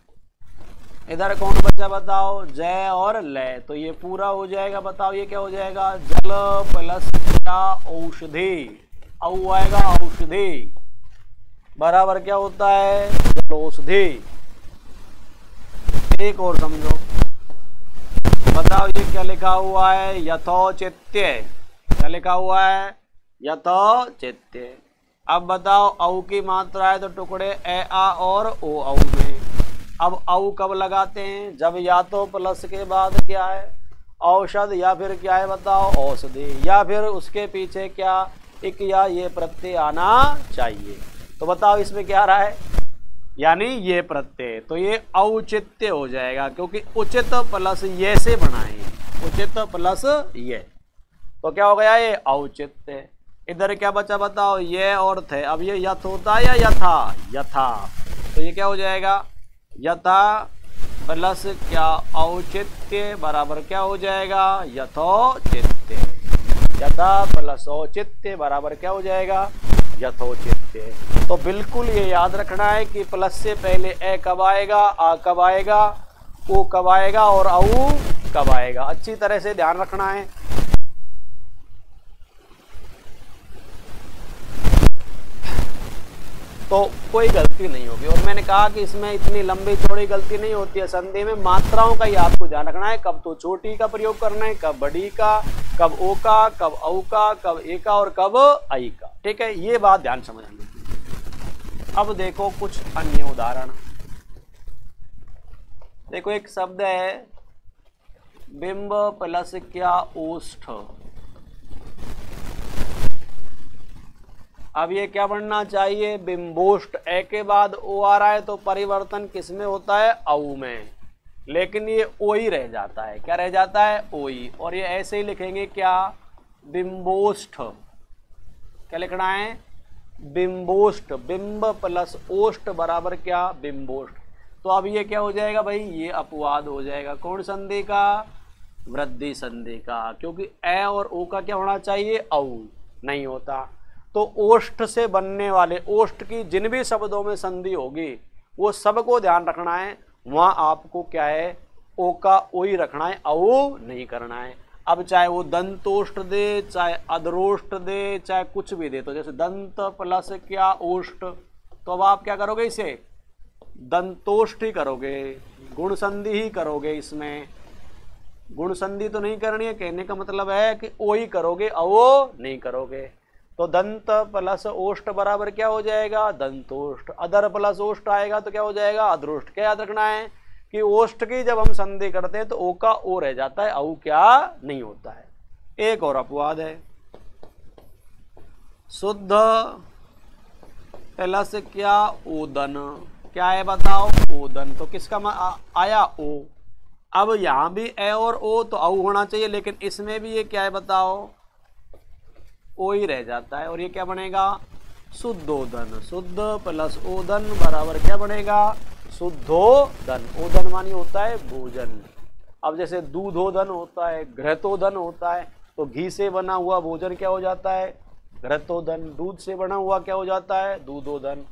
इधर कौन बचा बताओ, जय और लय, तो ये पूरा हो जाएगा। बताओ ये क्या हो जाएगा, जल प्लस क्या, औषधि, औ आएगा, औषधि बराबर क्या होता है, जलौषधि। एक और समझो, बताओ ये क्या लिखा हुआ है, यथोचित्य। क्या लिखा हुआ है, यथोचित्य। अब बताओ औ की मात्रा है, तो टुकड़े ए, आ और ओ, औ में। अब औ कब लगाते हैं? जब या तो प्लस के बाद क्या है औषध, या फिर क्या है बताओ औषधि, या फिर उसके पीछे क्या इक या ये प्रत्यय आना चाहिए। तो बताओ इसमें क्या आ रहा है, यानी ये प्रत्यय, तो ये औचित्य हो जाएगा, क्योंकि उचित प्लस ये से बनाए, उचित प्लस ये, तो क्या हो गया ये औचित्य। इधर क्या बचा बताओ, ये और थे, अब ये यथ होता है या यथा, यथा, तो ये क्या हो जाएगा यथा प्लस क्या औचित्य बराबर क्या हो जाएगा यथोचित्य, यथा प्लस औचित्य बराबर क्या हो जाएगा यथोचित्य। तो बिल्कुल ये याद रखना है कि प्लस से पहले ए कब आएगा, आ कब आएगा, ओ कब आएगा और औ कब आएगा, अच्छी तरह से ध्यान रखना है। तो कोई गलती नहीं होगी, और मैंने कहा कि इसमें इतनी लंबी चौड़ी गलती नहीं होती है। संधि में मात्राओं का ही आपको ध्यान रखना है, कब तो छोटी का प्रयोग करना है, कब बड़ी का, कब ओ का, कब औ का, कब ए का और कब आई का, ठीक है, ये बात ध्यान समझना। अब देखो कुछ अन्य उदाहरण, देखो एक शब्द है बिंब प्लस क्या ओष्ठ, अब ये क्या बनना चाहिए बिंबोष्ठ, ए के बाद ओ आ रहा है तो परिवर्तन किस में होता है औ में, लेकिन ये ओ ही रह जाता है, क्या रह जाता है ओ ही, और ये ऐसे ही लिखेंगे क्या बिंबोष्ठ, क्या लिखना है बिंबोष्ठ, बिंब प्लस ओष्ठ बराबर क्या बिंबोष्ठ। तो अब ये क्या हो जाएगा भाई, ये अपवाद हो जाएगा, कौन संधि का वृद्धि संधि का, क्योंकि ए और ओ का क्या होना चाहिए औ, नहीं होता। तो ओष्ठ से बनने वाले, ओष्ठ की जिन भी शब्दों में संधि होगी वो सबको ध्यान रखना है, वहां आपको क्या है ओ का ओ ही रखना है, औ नहीं करना है। अब चाहे वो दंतोष्ठ दे, चाहे अधरोष्ठ दे, चाहे कुछ भी दे, तो जैसे दंत प्लस क्या ओष्ठ, तो अब आप क्या करोगे इसे दंतोष्ठ ही करोगे, गुण संधि ही करोगे, इसमें गुण संधि तो नहीं करनी है, कहने का मतलब है कि ओ ही करोगे, औ नहीं करोगे। तो दंत प्लस ओष्ठ बराबर क्या हो जाएगा दंतोष्ठ, अधर प्लस ओष्ठ आएगा तो क्या हो जाएगा अधरोष्ठ। क्या याद रखना है कि ओष्ठ की जब हम संधि करते हैं तो ओ का ओ रह जाता है, औ क्या नहीं होता है। एक और अपवाद है शुद्ध प्लस क्या ओदन, क्या है बताओ ओदन, तो किसका आया ओ। अब यहां भी ए और ओ तो औ होना चाहिए, लेकिन इसमें भी ये क्या है बताओ ओ ही रह जाता है, और ये क्या बनेगा शुद्धोदन, शुद्ध प्लस ओदन बराबर क्या बनेगा शुद्धोदन। ओदन मानी होता है भोजन, अब जैसे दूधोदन होता है, घृतोदन होता है, तो घी से बना हुआ भोजन क्या हो जाता है घृतोदन, दूध से बना हुआ क्या हो जाता है दूधोदन,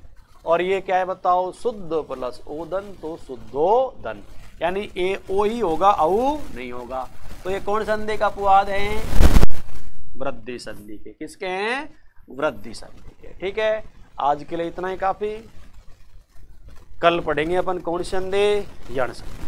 और ये क्या है बताओ शुद्ध प्लस ओदन तो शुद्धोदन, यानी ए ओ ही होगा औ नहीं होगा। तो ये कौन संधि का अपवाद है वृद्धि संधि के, किसके हैं वृद्धि संधि के। ठीक है, आज के लिए इतना ही काफी, कल पढ़ेंगे अपन कौन संधि यण संधि।